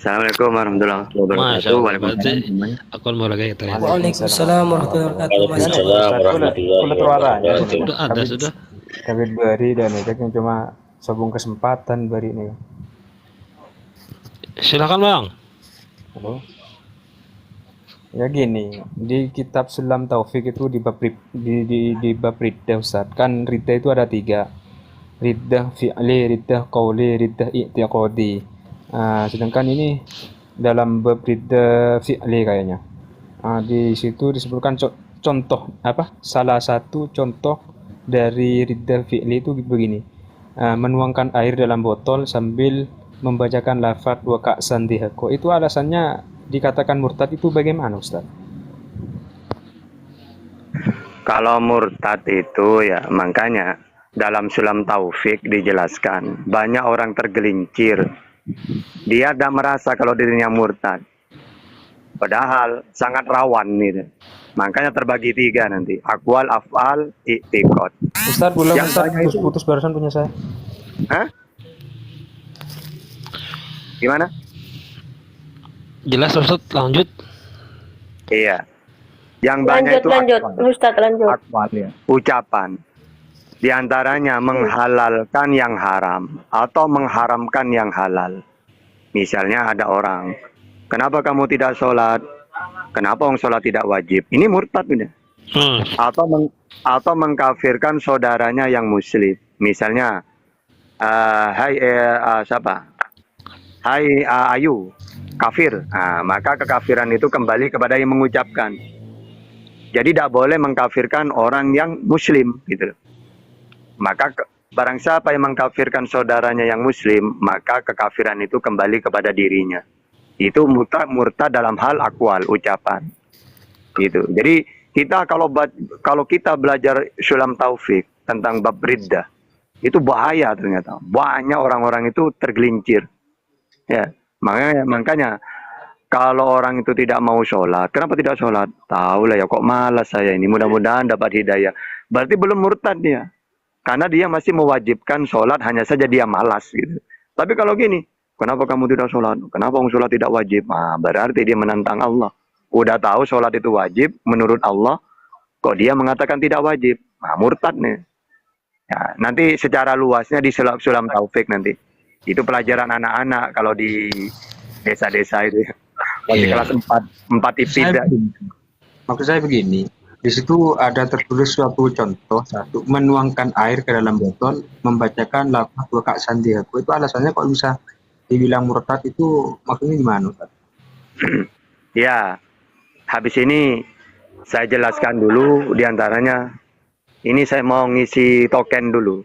Assalamualaikum warahmatullahi wabarakatuh. Masya Allah. Waalaikumsalam. Akun mau lagi ternyata. Waalaikumsalam warahmatullahi wabarakatuh. Masya Allah. Ustadz kulit warnanya. Sudah ada sudah. Kami beri dan itu yang cuma sabung kesempatan beri ini. Silakan Bang. Halo. Ya gini, di kitab Sulam Taufik itu di bab riddah Ustaz. Kan riddah itu ada 3. Riddah fi'li, riddah qauli, riddah i'tiqadi. Sedangkan ini dalam bab riddah fi'li kayaknya. Di situ disebutkan contoh apa? Salah satu contoh dari riddah fi'li itu begini. Menuangkan air dalam botol sambil membacakan lafaz wa ka'san dihaqo. Itu alasannya dikatakan murtad itu bagaimana Ustaz? Kalau murtad itu ya makanya dalam Sulam Taufik dijelaskan banyak orang tergelincir. Dia tidak merasa kalau dirinya murtad. Padahal sangat rawan nih. Makanya terbagi 3 nanti. Aqwal, af'al, i'tiqad. Ustaz, boleh Yang Ustaz tanya itu- putus barusan punya saya. Hah? Gimana? Jelas Ustaz, lanjut. Iya. Yang banyak Lanjut, itu Ustaz lanjut. akwal ya. Ucapan. Di antaranya menghalalkan yang haram atau mengharamkan yang halal. Misalnya ada orang, kenapa kamu tidak sholat? Kenapa orang sholat tidak wajib? Ini murtad udah. Atau mengkafirkan saudaranya yang muslim. Misalnya, siapa? Hai Ayu, kafir. Maka kekafiran itu kembali kepada yang mengucapkan. Jadi tidak boleh mengkafirkan orang yang muslim gitu. Maka barang siapa yang mengkafirkan saudaranya yang muslim, maka kekafiran itu kembali kepada dirinya. Itu murtad dalam hal akwal, ucapan. Gitu. Jadi kita kalau kita belajar Sulam Taufik tentang bab riddah, itu bahaya ternyata. Banyak orang-orang itu tergelincir. Ya, makanya kalau orang itu tidak mau sholat, kenapa tidak sholat? Tahu lah ya, kok malas saya ini. Mudah-mudahan dapat hidayah. Berarti belum murtad dia, karena dia masih mewajibkan sholat, hanya saja dia malas gitu. Tapi kalau gini, kenapa kamu tidak sholat? Kenapa sholat tidak wajib? Berarti dia menantang Allah. Udah tahu sholat itu wajib menurut Allah, kok dia mengatakan tidak wajib? Murtad nih. Ya, nanti secara luasnya di Sulam Taufik nanti. Itu pelajaran anak-anak kalau di desa-desa itu. Masih kelas 4 ibtidah. Maksud saya begini, di situ ada tertulis suatu contoh, satu menuangkan air ke dalam botol, membacakan lafaz wa ka'san dihaqo. Itu alasannya kok bisa dibilang murtad, itu maksudnya gimana Ustaz? Ya, habis ini saya jelaskan dulu diantaranya. Ini saya mau ngisi token dulu,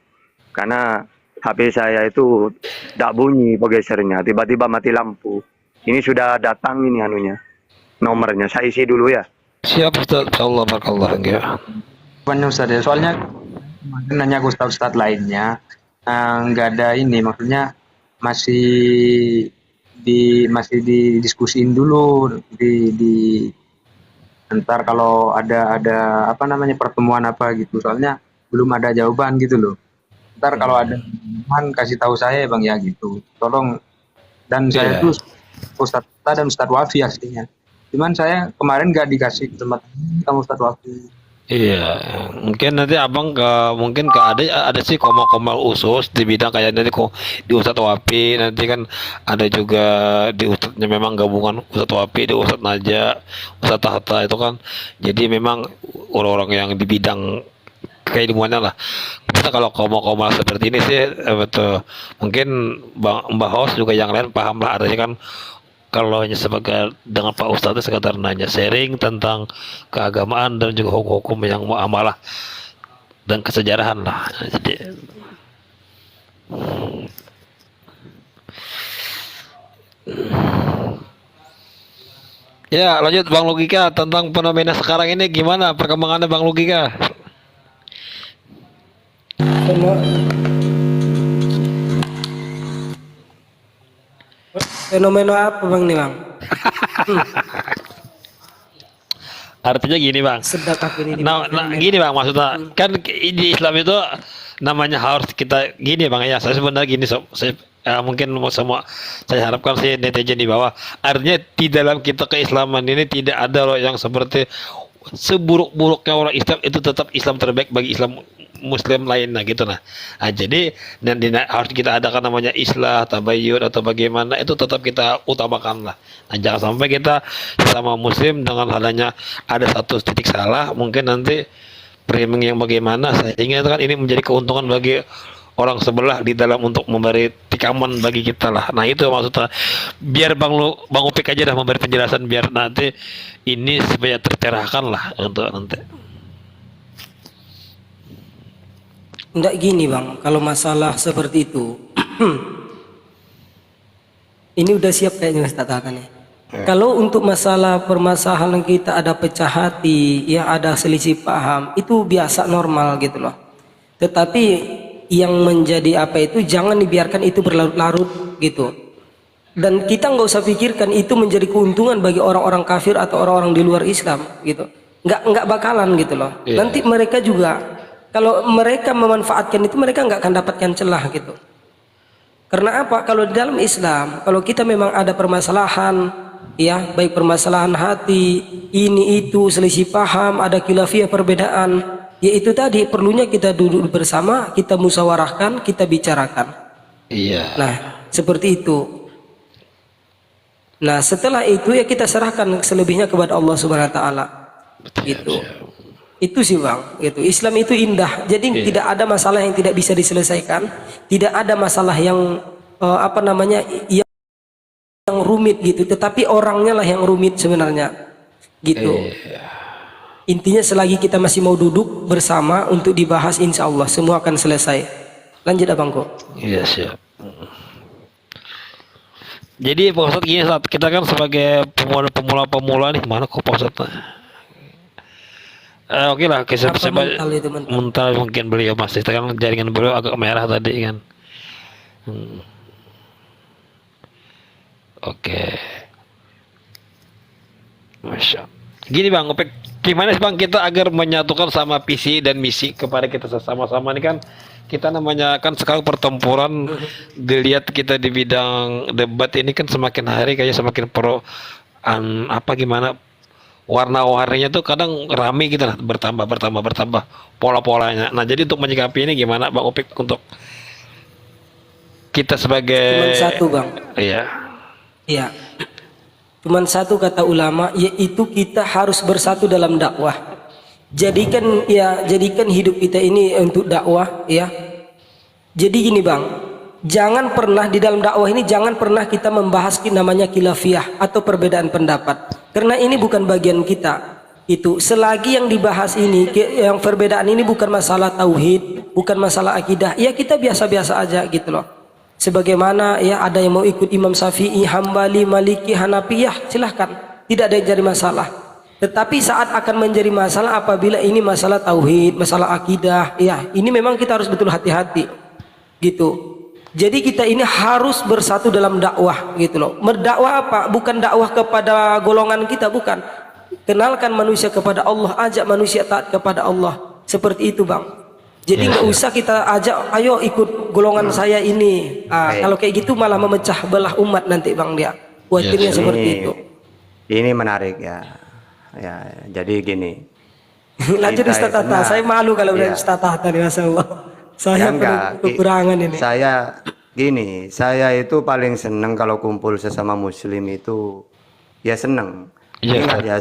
karena HP saya itu tidak bunyi pegesernya, tiba-tiba mati lampu. Ini sudah datang ini anunya, nomornya. Saya isi dulu ya. Siap Ustaz, insyaallah barakallah ya. Bukannya Ustaz ya, soalnya nanya ke ustadz-ustadz lainnya, nggak ada ini, maksudnya masih masih didiskusiin dulu di ntar kalau ada apa namanya pertemuan apa gitu, soalnya belum ada jawaban gitu loh. Ntar kalau ada jawaban kasih tahu saya bang ya gitu, tolong. Dan saya Iya. tuh Ustadz Tata dan Ustadz Wafi aslinya, cuman saya kemarin nggak dikasih kesempatan sama Ustadz Wafi. Iya, mungkin nanti abang mungkin ada sih koma-koma khusus di bidang kayak nanti kok di Ustadz Wapi, nanti kan ada juga di Ustadznya memang gabungan Ustadz Wapi, di Ustadz Naja, Ustadz Tahta itu kan, jadi memang orang-orang yang di bidang keilmuannya lah. Kita kalau koma-koma seperti ini sih betul, mungkin Mbah Hos juga yang lain paham lah, artinya kan kalau hanya sebagai dengan Pak Ustadz itu sekedar nanya sharing tentang keagamaan dan juga hukum-hukum yang muamalah dan kesejarahan lah. Jadi ya lanjut Bang Logika, tentang fenomena sekarang ini gimana perkembangannya Bang Logika? Feno- Fenomena apa bang nih bang? Artinya gini Bang. Sedap apa ini? Gini Bang, maksudnya kan di Islam itu namanya harus kita gini Bang ya. Saya sebenarnya gini, saya mungkin semua saya harapkan sih netizen di bawah. Artinya di dalam kita keislaman ini tidak ada loh yang seperti seburuk-buruknya orang Islam itu tetap Islam terbaik bagi Islam Muslim lainnya gitu nah. Jadi dan harus kita adakan namanya islah, tabayyun atau bagaimana itu tetap kita utamakan lah. Nah, jangan sampai kita sama Muslim dengan halnya ada satu titik salah mungkin nanti framing yang bagaimana sehingga kan ini menjadi keuntungan bagi orang sebelah di dalam untuk memberi tikaman bagi kita lah. Nah itu maksudnya biar Bang Upik aja dah memberi penjelasan biar nanti ini supaya tercerahkan lah untuk nanti. Enggak gini bang, kalau masalah seperti itu, ini udah siap kayaknya Ustaz Tata nih. Kalau untuk masalah permasalahan kita ada pecah hati, ya ada selisih paham, itu biasa normal gitu loh. Tetapi yang menjadi apa itu jangan dibiarkan itu berlarut-larut gitu. Dan kita nggak usah pikirkan itu menjadi keuntungan bagi orang-orang kafir atau orang-orang di luar Islam gitu. Nggak bakalan gitu loh. Iya. Nanti mereka juga kalau mereka memanfaatkan itu mereka nggak akan dapatkan celah gitu. Karena apa? Kalau di dalam Islam, kalau kita memang ada permasalahan, ya baik permasalahan hati, ini itu selisih paham, ada khilafiyah perbedaan, yaitu tadi perlunya kita duduk bersama, kita musyawarahkan, kita bicarakan. Iya. Nah, seperti itu. Nah, setelah itu ya kita serahkan selebihnya kepada Allah Subhanahu wa taala. Gitu. Itu sih Bang, gitu. Islam itu indah. Jadi tidak ada masalah yang tidak bisa diselesaikan, tidak ada masalah yang yang rumit gitu, tetapi orangnya lah yang rumit sebenarnya. Gitu. Intinya selagi kita masih mau duduk bersama untuk dibahas, insya Allah semua akan selesai. Lanjut Abangku. Iya siap. Jadi Pak Ustadz gini saat kita kan sebagai pemula nih, mana kok Pak Ustadz? Oke lah, saya mental mungkin beliau masih, kan jaringan beliau agak merah tadi kan. Oke. Masya. Gini Bang, gimana sih Bang kita agar menyatukan sama visi dan misi kepada kita sama-sama ini kan kita namanya kan sekarang pertempuran dilihat kita di bidang debat ini kan semakin hari kayak semakin gimana warna-warninya tuh kadang rame gitu lah, bertambah pola-polanya. Nah jadi untuk menyikapi ini gimana Bang Upik untuk kita sebagai Cuman satu Bang. Iya. Cuman satu kata ulama, yaitu kita harus bersatu dalam dakwah. Jadikan hidup kita ini untuk dakwah ya. Jadi gini Bang, jangan pernah di dalam dakwah ini jangan pernah kita membahas namanya khilafiyah atau perbedaan pendapat. Karena ini bukan bagian kita. Itu selagi yang dibahas ini, yang perbedaan ini bukan masalah tauhid, bukan masalah akidah, ya kita biasa-biasa aja gitu loh. Sebagaimana ya ada yang mau ikut Imam Syafi'i, Hambali, Maliki, Hanafiyah, silahkan, tidak ada yang jadi masalah. Tetapi saat akan menjadi masalah apabila ini masalah tauhid, masalah akidah, ya ini memang kita harus betul hati-hati, gitu. Jadi kita ini harus bersatu dalam dakwah, gitu loh. Berdakwah apa? Bukan dakwah kepada golongan kita, bukan. Kenalkan manusia kepada Allah, ajak manusia taat kepada Allah. Seperti itu, Bang. Jadi nggak usah kita ajak, ayo ikut golongan saya ini. Kalau kayak gitu malah memecah belah umat nanti, Bang, dia. Khawatirnya seperti itu. Ini menarik ya. Ya, jadi gini. Lanjut Ustaz Tata, saya malu kalau udah Ustaz Tata nih, Masya Allah. Saya kekurangan ini. Saya itu paling seneng kalau kumpul sesama muslim itu, ya seneng. Ingat ya,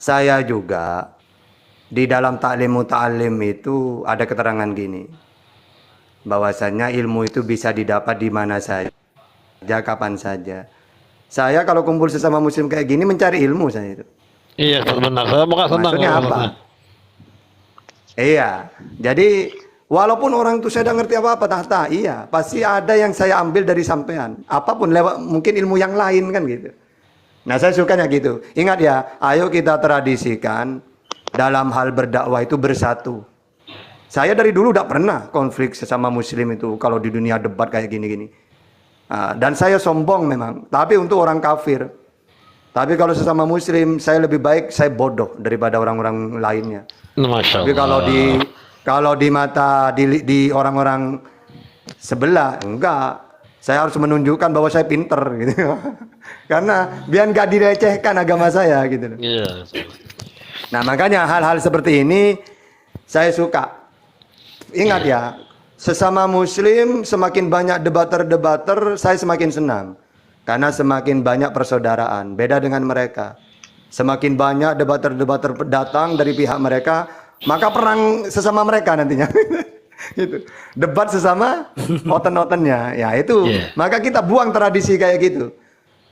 saya juga di dalam taklim muta'alim itu ada keterangan gini, bahwasanya ilmu itu bisa didapat di mana saja, kapan saja. Saya kalau kumpul sesama muslim kayak gini mencari ilmu saya itu. Iya, benar. Saya bukan senang. Maksudnya apa? Iya, jadi walaupun orang itu saya tidak ngerti apa-apa, Tahta, iya, pasti ada yang saya ambil dari sampean. Apapun lewat mungkin ilmu yang lain kan gitu. Nah, saya sukanya gitu. Ingat ya, ayo kita tradisikan dalam hal berdakwah itu bersatu. Saya dari dulu tidak pernah konflik sesama muslim itu kalau di dunia debat kayak gini-gini. Dan saya sombong memang, tapi untuk orang kafir. Tapi kalau sesama muslim, saya lebih baik saya bodoh daripada orang-orang lainnya. Masya Allah. Tapi kalau di mata di orang-orang sebelah, enggak. Saya harus menunjukkan bahwa saya pinter gitu. Karena biar nggak direcehkan agama saya gitu. Iya. Nah, makanya hal-hal seperti ini saya suka. Ingat ya, sesama muslim semakin banyak debater-debater, saya semakin senang. Karena semakin banyak persaudaraan, beda dengan mereka. Semakin banyak debater-debater datang dari pihak mereka, maka perang sesama mereka nantinya. Gitu. Debat sesama oten-otennya. Ya itu. Maka kita buang tradisi kayak gitu.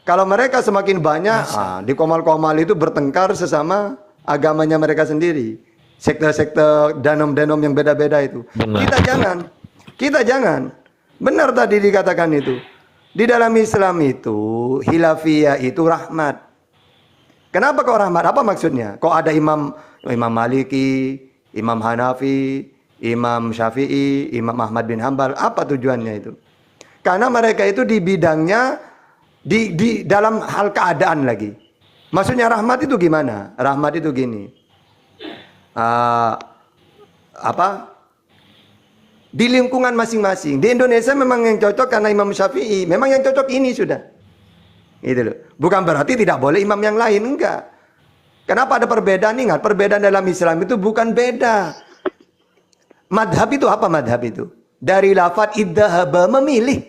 Kalau mereka semakin banyak, di komal-komal itu bertengkar sesama agamanya mereka sendiri. Sekte-sekte danom-danom yang beda-beda itu. Benar. Kita jangan. Benar tadi dikatakan itu. Di dalam Islam itu, hilafiyah itu rahmat. Kenapa kok rahmat? Apa maksudnya? Kok ada Imam Maliki, Imam Hanafi, Imam Syafi'i, Imam Ahmad bin Hambal? Apa tujuannya itu? Karena mereka itu di bidangnya, di dalam hal keadaan lagi. Maksudnya rahmat itu gimana? Rahmat itu gini. Di lingkungan masing-masing. Di Indonesia memang yang cocok karena Imam Syafi'i. Memang yang cocok ini sudah. Gitu loh. Bukan berarti tidak boleh imam yang lain. Enggak. Kenapa ada perbedaan? Ingat, perbedaan dalam Islam itu bukan beda. Madhab itu apa madhab itu? Dari lafadz iddahaba, memilih.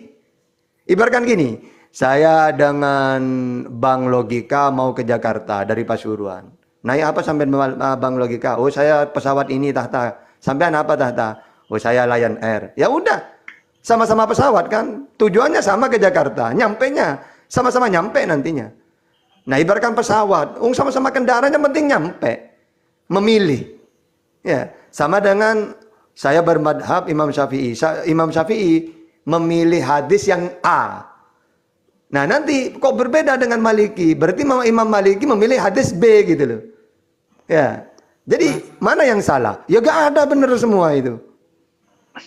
Ibaratkan gini. Saya dengan Bank Logika mau ke Jakarta dari Pasuruan. Naik apa sampai Bank Logika? Oh, saya pesawat ini Tahta. Sampean apa Tahta? Oh, saya Lion Air. Ya udah, sama-sama pesawat kan, tujuannya sama ke Jakarta, nyampenya sama-sama nyampe nantinya. Nah, ibaratkan pesawat, sama-sama kendaraan yang penting nyampe. Memilih. Ya, sama dengan saya bermadhab Imam Syafi'i. Imam Syafi'i memilih hadis yang A. Nah, nanti kok berbeda dengan Maliki? Berarti Imam Maliki memilih hadis B gitu loh. Ya. Jadi, mana yang salah? Ya gak ada benar semua itu.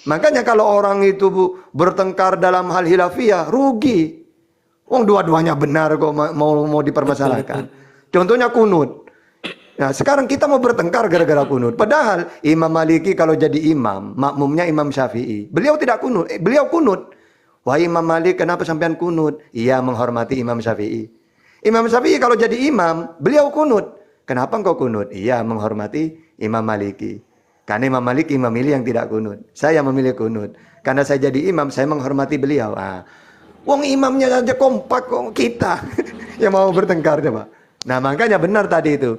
Makanya kalau orang itu bertengkar dalam hal hilafiyah, rugi. Dua-duanya benar kok mau dipermasalahkan. Contohnya kunut. Nah, sekarang kita mau bertengkar gara-gara kunut. Padahal Imam Maliki kalau jadi imam, makmumnya Imam Syafi'i. Beliau tidak kunut, beliau kunut. Wah, Imam Malik kenapa sampean kunut? Ia menghormati Imam Syafi'i. Imam Syafi'i kalau jadi imam, beliau kunut. Kenapa engkau kunut? Ia menghormati Imam Maliki. Karena Imam Maliki memilih yang tidak kunut. Saya memilih kunut. Karena saya jadi imam, saya menghormati beliau. Imamnya saja kompak kok kita yang mau bertengkar coba. Nah, makanya benar tadi itu.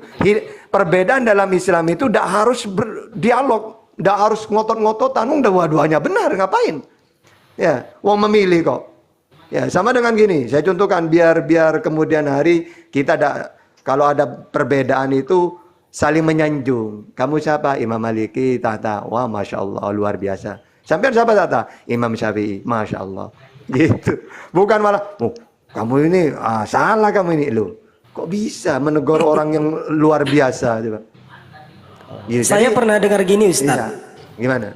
Perbedaan dalam Islam itu tidak harus berdialog, tidak harus ngotot-ngototan. Dua-duanya benar, ngapain? Ya, memilih kok. Ya, sama dengan gini. Saya contohkan biar kemudian hari kita kalau ada perbedaan itu saling menyanjung. Kamu siapa? Imam Maliki, Tahta. Wah, Masya Allah, luar biasa. Sampai siapa Tahta? Imam Syafi'i. Masya Allah. Gitu. Bukan malah, kamu ini, salah kamu ini. Loh, Kok bisa menegur orang yang luar biasa coba? Gitu. Saya Jadi, pernah dengar gini Ustaz. iya. Gimana?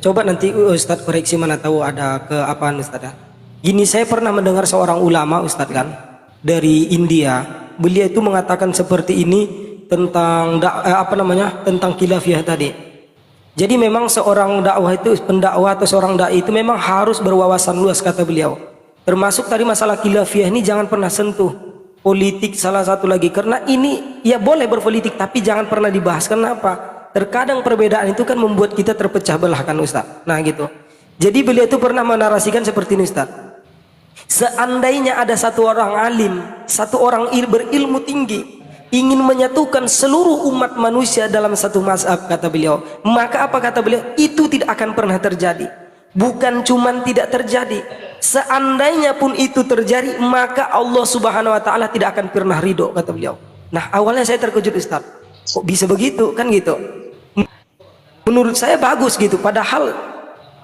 Coba nanti Ustaz koreksi, mana tahu ada keapaan Ustaz ya. Gini, saya pernah mendengar seorang ulama Ustaz kan dari India. Beliau itu mengatakan seperti ini tentang tentang khilafiyah tadi. Jadi memang seorang dakwah itu, pendakwah atau seorang dai itu memang harus berwawasan luas kata beliau. Termasuk tadi masalah khilafiyah ini jangan pernah sentuh. Politik salah satu lagi, karena ini ya boleh berpolitik tapi jangan pernah dibahas. Kenapa? Terkadang perbedaan itu kan membuat kita terpecah belah kan Ustaz. Nah gitu. Jadi beliau itu pernah menarasikan seperti ini Ustaz. Seandainya ada satu orang alim, satu orang berilmu tinggi, ingin menyatukan seluruh umat manusia dalam satu mazhab kata beliau, maka apa kata beliau? Itu tidak akan pernah terjadi. Bukan cuman tidak terjadi, seandainya pun itu terjadi, maka Allah Subhanahu wa taala tidak akan pernah ridho kata beliau. Nah, awalnya saya terkejut Ustaz. Kok bisa begitu? Kan gitu. Menurut saya bagus gitu, padahal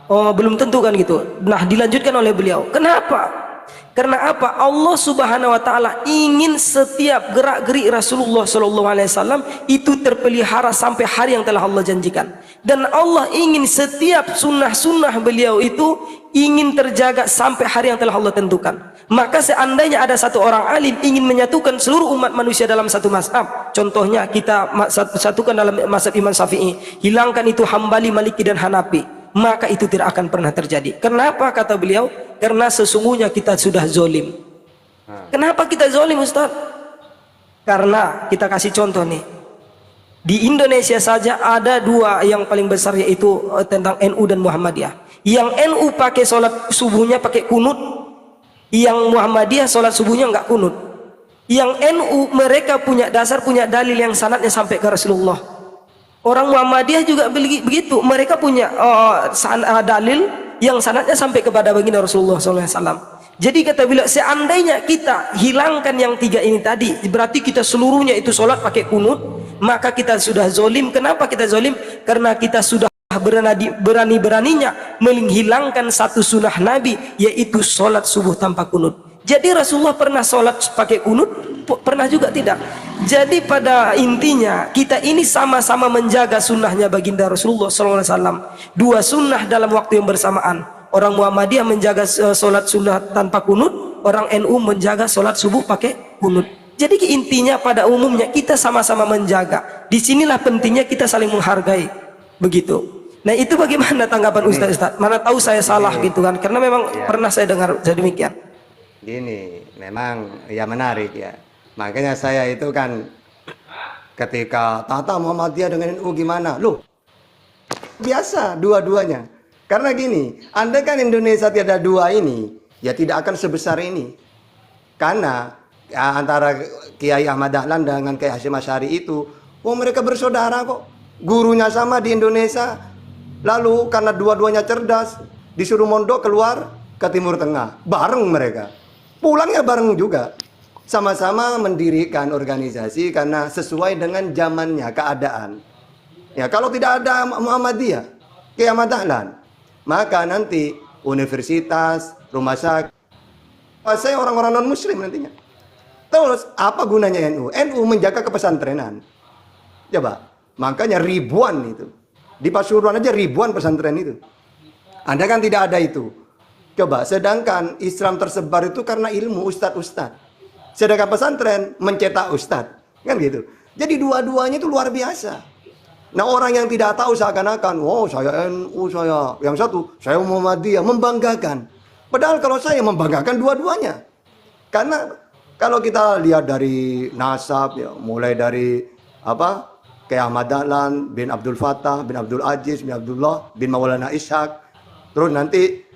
belum tentu kan gitu. Nah, dilanjutkan oleh beliau. Kenapa? Karena apa? Allah Subhanahu wa taala ingin setiap gerak-gerik Rasulullah sallallahu alaihi wasallam itu terpelihara sampai hari yang telah Allah janjikan. Dan Allah ingin setiap sunnah-sunnah beliau itu ingin terjaga sampai hari yang telah Allah tentukan. Maka seandainya ada satu orang alim ingin menyatukan seluruh umat manusia dalam satu mazhab, contohnya kita satukan dalam mazhab Imam Syafi'i, hilangkan itu Hambali, Maliki dan Hanafi, maka itu tidak akan pernah terjadi. Kenapa kata beliau? Karena sesungguhnya kita sudah zolim. Kenapa kita zolim Ustaz? Karena kita kasih contoh nih, di Indonesia saja ada dua yang paling besar, yaitu tentang NU dan Muhammadiyah. Yang NU pakai sholat subuhnya pakai kunut, yang Muhammadiyah sholat subuhnya enggak kunut. Yang NU mereka punya dasar, punya dalil yang sanadnya sampai ke Rasulullah. Orang Muhammadiyah juga begitu, mereka punya dalil yang sanadnya sampai kepada baginda Rasulullah SAW. Jadi kata beliau, seandainya kita hilangkan yang tiga ini tadi, berarti kita seluruhnya itu sholat pakai kunut, maka kita sudah zolim. Kenapa kita zolim? Karena kita sudah berani-beraninya menghilangkan satu sunnah Nabi, yaitu sholat subuh tanpa kunut. Jadi Rasulullah pernah sholat pakai kunut? Pernah juga tidak. Jadi pada intinya kita ini sama-sama menjaga sunnahnya baginda Rasulullah SAW. Dua sunnah dalam waktu yang bersamaan. Orang Muhammadiyah menjaga sholat sunnah tanpa kunut, orang NU menjaga sholat subuh pakai kunut. Jadi intinya pada umumnya kita sama-sama menjaga. Disinilah pentingnya kita saling menghargai. Begitu. Nah itu bagaimana tanggapan Ustaz? Mana tahu saya salah gitu kan? Karena memang pernah saya dengar demikian. Gini, memang ya menarik ya. Makanya saya itu kan ketika Tata Muhammadiyah dengan NU gimana? Loh, biasa dua-duanya. Karena gini, Anda kan Indonesia tiada dua ini, ya tidak akan sebesar ini. Karena ya, antara Kiai Ahmad Dahlan dengan Kiai Hasyim Asy'ari itu, mereka bersaudara kok. Gurunya sama di Indonesia. Lalu karena dua-duanya cerdas, disuruh mondok keluar ke Timur Tengah. Bareng mereka. Pulangnya bareng juga. Sama-sama mendirikan organisasi karena sesuai dengan zamannya, keadaan. Ya, kalau tidak ada Muhammadiyah, Kiai Ahmad Dahlan, maka nanti universitas, rumah sakit, saya orang-orang non-muslim nantinya. Terus, apa gunanya NU? NU menjaga kepesantrenan. Coba, makanya ribuan itu. Di Pasuruan aja ribuan pesantren itu. Anda kan tidak ada itu. Coba, sedangkan Islam tersebar itu karena ilmu ustadz-ustadz. Sedangkan pesantren mencetak ustadz. Kan gitu. Jadi dua-duanya itu luar biasa. Nah orang yang tidak tahu seakan-akan, wow saya NU saya. Yang satu, saya Muhammadiyah, membanggakan. Padahal kalau saya membanggakan dua-duanya. Karena kalau kita lihat dari nasab, ya, mulai dari Kiai Ahmad Dahlan bin Abdul Fattah bin Abdul Aziz bin Abdullah bin Maulana Ishaq. Terus nanti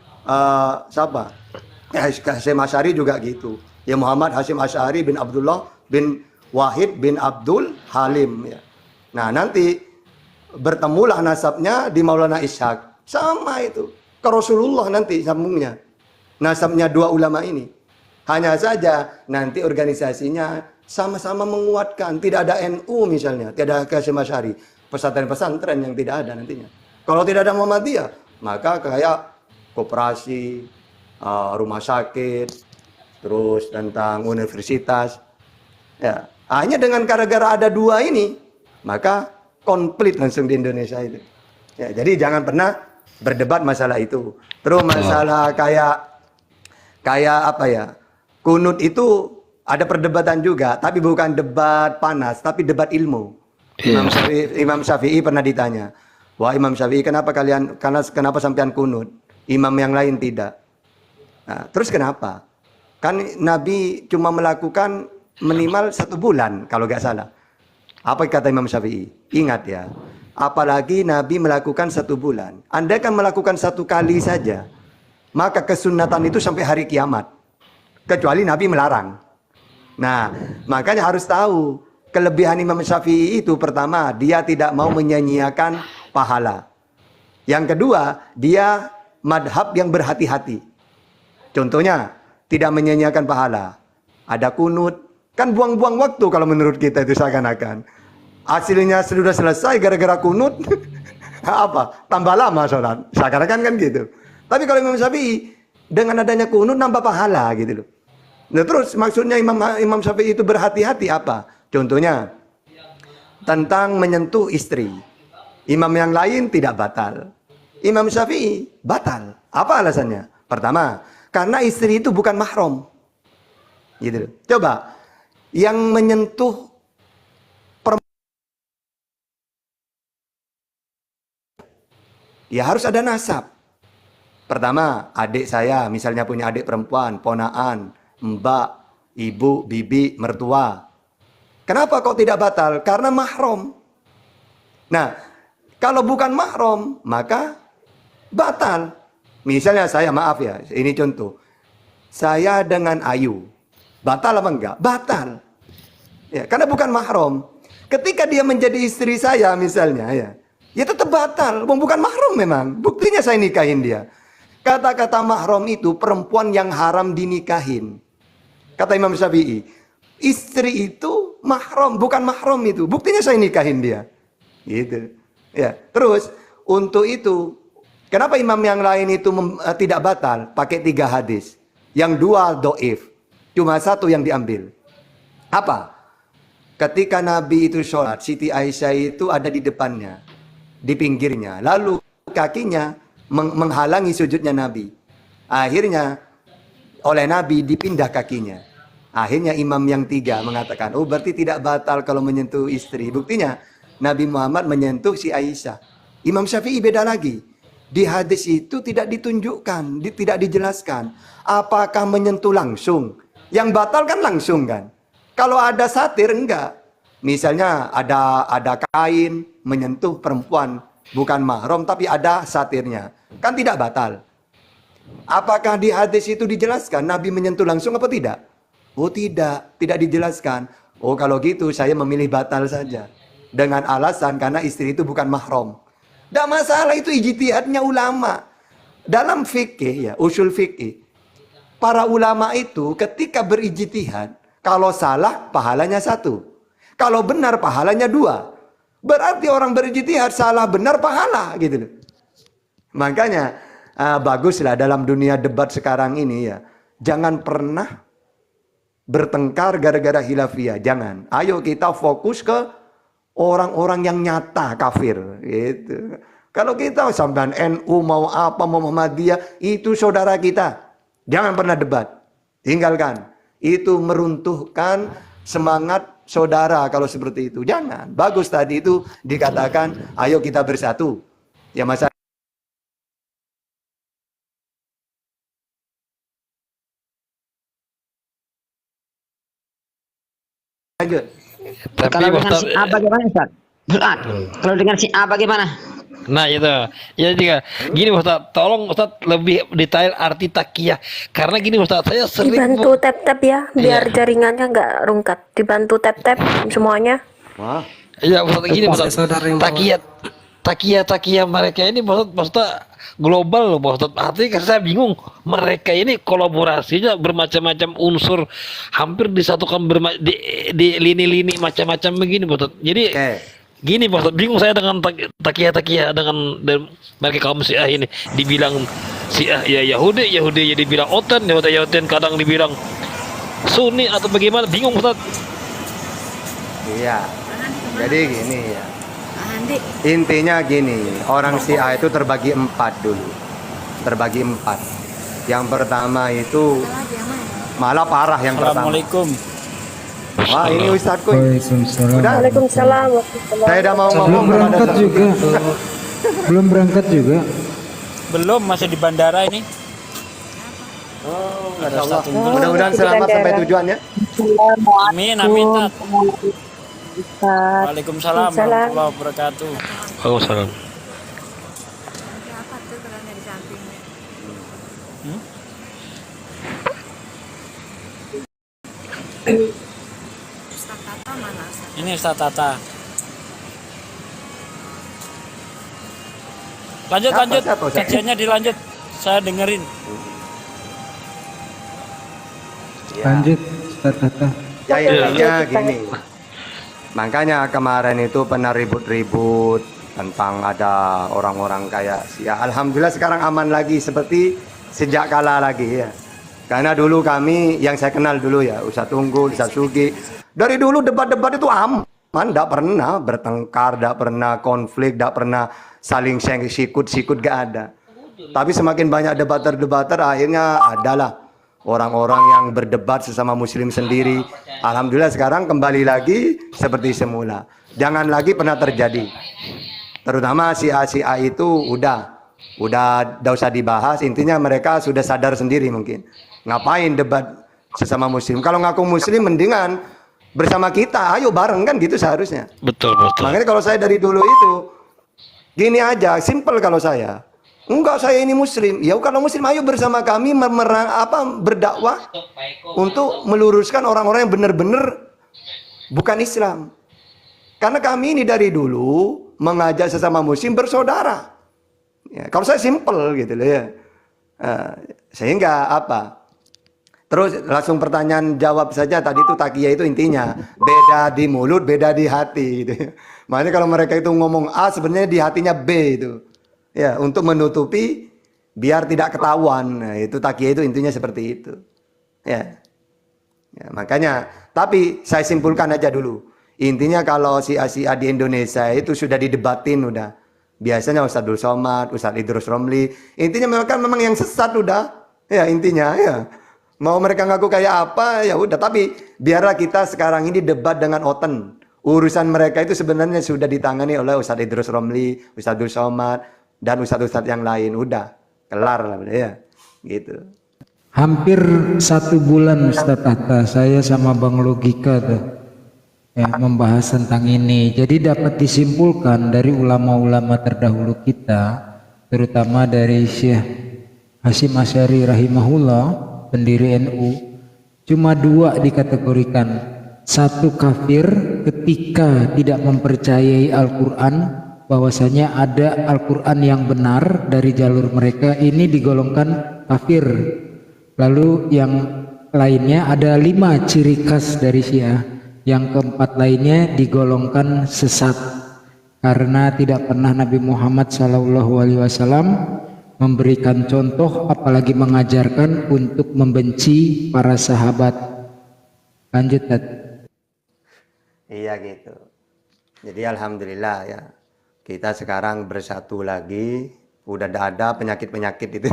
siapa? Hasyim Asy'ari juga gitu. Ya Muhammad Hasyim Asy'ari bin Abdullah bin Wahid bin Abdul Halim. Ya. Nah nanti bertemulah nasabnya di Maulana Ishaq. Sama itu. Ke Rasulullah nanti sambungnya. Nasabnya dua ulama ini. Hanya saja nanti organisasinya sama-sama menguatkan. Tidak ada NU misalnya. Tidak ada Hasyim Asy'ari. Pesantren-pesantren yang tidak ada nantinya. Kalau tidak ada Muhammadiyah, maka kayak koperasi, rumah sakit, terus tentang universitas. Ya, hanya dengan gara-gara ada dua ini, maka komplit langsung di Indonesia itu. Ya, jadi jangan pernah berdebat masalah itu. Terus masalah kayak apa ya? Kunut itu ada perdebatan juga, tapi bukan debat panas, tapi debat ilmu. Imam Syafi'i pernah ditanya, "Wah Imam Syafi'i, kenapa sampean kunut? Imam yang lain tidak." Nah, terus kenapa? Kan Nabi cuma melakukan minimal 1 bulan kalau nggak salah. Apa kata Imam Syafi'i? Ingat ya, apalagi Nabi melakukan 1 bulan. Anda kan melakukan 1 kali saja, maka kesunatan itu sampai hari kiamat. Kecuali Nabi melarang. Nah, makanya harus tahu kelebihan Imam Syafi'i itu, pertama, dia tidak mau menyanyiakan pahala. Yang kedua, dia madhab yang berhati-hati. Contohnya, tidak menyanyiakan pahala. Ada kunut, kan buang-buang waktu kalau menurut kita itu seakan-akan. Hasilnya sudah selesai gara-gara kunut, apa? Tambah lama sholat. Seakan-akan kan gitu. Tapi kalau Imam Syafi'i, dengan adanya kunut nambah pahala gitu loh. Nah terus maksudnya Imam Syafi'i itu berhati-hati apa? Contohnya tentang menyentuh istri. Imam yang lain tidak batal. Imam Syafi'i batal. Apa alasannya? Pertama, karena istri itu bukan mahram. Gitu loh. Coba yang menyentuh ya harus ada nasab. Pertama, adik saya misalnya punya adik perempuan, ponaan, mbak, ibu, bibi, mertua. Kenapa kok tidak batal? Karena mahram. Nah, kalau bukan mahram, maka batal. Misalnya saya, maaf ya, ini contoh. Saya dengan Ayu, batal apa enggak? Batal. Ya, karena bukan mahram. Ketika dia menjadi istri saya misalnya, ya tetap batal. Bukan mahram memang. Buktinya saya nikahin dia. Kata-kata mahram itu perempuan yang haram dinikahin. Kata Imam Syafi'i, istri itu mahram, bukan mahram itu. Buktinya saya nikahin dia. Gitu. Ya, terus untuk itu, kenapa imam yang lain itu tidak batal? Pakai 3 hadis. Yang 2 doif. Cuma 1 yang diambil. Apa? Ketika Nabi itu sholat, Siti Aisyah itu ada di depannya, di pinggirnya. Lalu kakinya menghalangi sujudnya Nabi. Akhirnya oleh Nabi dipindah kakinya. Akhirnya imam yang 3 mengatakan, oh berarti tidak batal kalau menyentuh istri. Buktinya Nabi Muhammad menyentuh si Aisyah. Imam Syafi'i beda lagi. Di hadis itu tidak ditunjukkan, tidak dijelaskan apakah menyentuh langsung. Yang batal kan langsung kan. Kalau ada satir enggak. Misalnya ada kain menyentuh perempuan bukan mahram tapi ada satirnya. Kan tidak batal. Apakah di hadis itu dijelaskan Nabi menyentuh langsung apa tidak? Oh tidak dijelaskan. Oh kalau gitu saya memilih batal saja. Dengan alasan karena istri itu bukan mahram. Tidak masalah, itu ijtihadnya ulama. Dalam fikih ya, usul fikih. Para ulama itu ketika berijtihad, kalau salah pahalanya 1. Kalau benar pahalanya 2. Berarti orang berijtihad salah benar pahala gitu loh. Makanya baguslah dalam dunia debat sekarang ini ya. Jangan pernah bertengkar gara-gara khilafiyah. Jangan. Ayo kita fokus ke orang-orang yang nyata kafir gitu. Kalau kita sampai NU mau apa, mau Muhammadiyah, itu saudara kita. Jangan pernah debat. Tinggalkan. Itu meruntuhkan semangat saudara kalau seperti itu. Jangan. Bagus tadi itu dikatakan, ayo kita bersatu. Ya masa lanjut. Tapi Kalau dengan Ustaz, si A bagaimana Ustaz? Berat. Kalau dengan si A bagaimana? nah itu ya juga gini Ustaz, tolong Ustaz lebih detail arti takiyah karena gini Ustaz, saya sering Dibantu tap-tap ya, biar Iya. jaringannya nggak rungkat. Dibantu tap-tap semuanya. Wah. ya Ustaz gini Ustaz, Saudara yang bawa. takiyah mereka ini maksudnya global loh Ustaz. Artinya kan saya bingung, mereka ini kolaborasinya bermacam-macam unsur, hampir disatukan di lini-lini macam-macam begini Ustaz. Jadi gini Ustaz, bingung saya dengan takiyah dengan mereka kaum Syiah ini. Dibilang Syiah ya Yahudi ya dibilang Oten, kadang dibilang Sunni atau bagaimana? Bingung Ustaz. Iya. Jadi gini ya. Intinya gini, orang Syiah itu terbagi 4 dulu. Terbagi 4. Yang pertama itu malah parah yang pertama. Assalamualaikum. Wah, ini Ustadz Kuy. Waalaikumsalam. Udah, Waalaikumsalam. saya udah mau Belum ngomong kepada berangkat juga. Belum berangkat juga. Belum, masih di bandara ini. Oh, Masya Allah. Mudah-mudahan selamat sampai tujuan ya. Amin, amin. Tat. Ustaz. Waalaikumsalam warahmatullahi wabarakatuh. Waalaikumsalam. Ini Ustaz Tata. Lanjut, lanjut. Siapa, Ustaz? Kajiannya dilanjut. Saya dengerin. Lanjut, Ustaz Tata. Ya intinya gini. Makanya kemarin itu pernah ribut-ribut tentang ada orang-orang kayak Syiah. Alhamdulillah sekarang aman lagi seperti sejak kala lagi ya. Karena dulu kami yang saya kenal dulu ya, Ustaz Tunggul, Ustaz Sugi. Dari dulu debat-debat itu aman, tidak pernah bertengkar, tidak pernah konflik, tidak pernah saling sikut-sikut, gak ada. Tapi semakin banyak debater-debater akhirnya adalah orang-orang yang berdebat sesama muslim sendiri. Alhamdulillah sekarang kembali lagi seperti semula. Jangan lagi pernah terjadi. Terutama Syiah itu udah tidak usah dibahas. Intinya mereka sudah sadar sendiri mungkin. Ngapain debat sesama muslim? Kalau ngaku muslim mendingan bersama kita, ayo bareng kan gitu seharusnya. Betul, betul. Makanya kalau saya dari dulu itu gini aja, simple kalau saya. Enggak, saya ini muslim. Ya kalau muslim ayo bersama kami berdakwah untuk meluruskan orang-orang yang benar-benar bukan Islam. Karena kami ini dari dulu mengajak sesama muslim bersaudara. Ya, kalau saya simple gitu loh ya. Sehingga apa? Terus langsung pertanyaan jawab saja tadi itu takiyah itu intinya beda di mulut, beda di hati gitu. Makanya kalau mereka itu ngomong A sebenarnya di hatinya B itu. Ya, untuk menutupi biar tidak ketahuan. Nah, itu takiyah itu intinya seperti itu. Ya. Ya, makanya tapi saya simpulkan aja dulu. Intinya kalau Syiah di Indonesia itu sudah didebatin udah. Biasanya Ustadzul Somad, Ustadz Idrus Romli, intinya memang yang sesat udah. Ya, intinya ya. Mau mereka ngaku kayak apa ya udah, tapi biarlah kita sekarang ini debat dengan oten. Urusan mereka itu sebenarnya sudah ditangani oleh Ustadz Idrus Romli, Ustadzul Somad dan ustadz-ustadz yang lain. Udah kelar lah ya. Gitu. Hampir 1 bulan Ustaz Tata saya sama Bang Logika tuh ya membahas tentang ini. Jadi dapat disimpulkan dari ulama-ulama terdahulu kita, terutama dari Syekh Hasyim Asy'ari rahimahullah, pendiri NU, cuma 2 dikategorikan. 1 kafir ketika tidak mempercayai Al-Quran, bahwasanya ada Al-Quran yang benar dari jalur mereka, ini digolongkan kafir. Lalu yang lainnya ada 5 ciri khas dari Syiah. Yang keempat lainnya digolongkan sesat karena tidak pernah Nabi Muhammad SAW memberikan contoh apalagi mengajarkan untuk membenci para sahabat. Lanjut, Tat. Iya gitu. Jadi alhamdulillah ya. Kita sekarang bersatu lagi, udah ada penyakit-penyakit itu.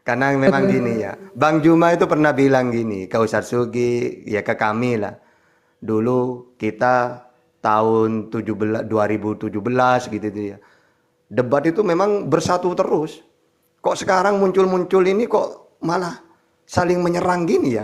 Karena memang gini ya, Bang Juma itu pernah bilang gini ke Ustadz Sugi, ya ke kami lah. Dulu kita tahun 2017 gitu ya. Debat itu memang bersatu terus. Kok sekarang muncul-muncul ini kok malah saling menyerang gini ya.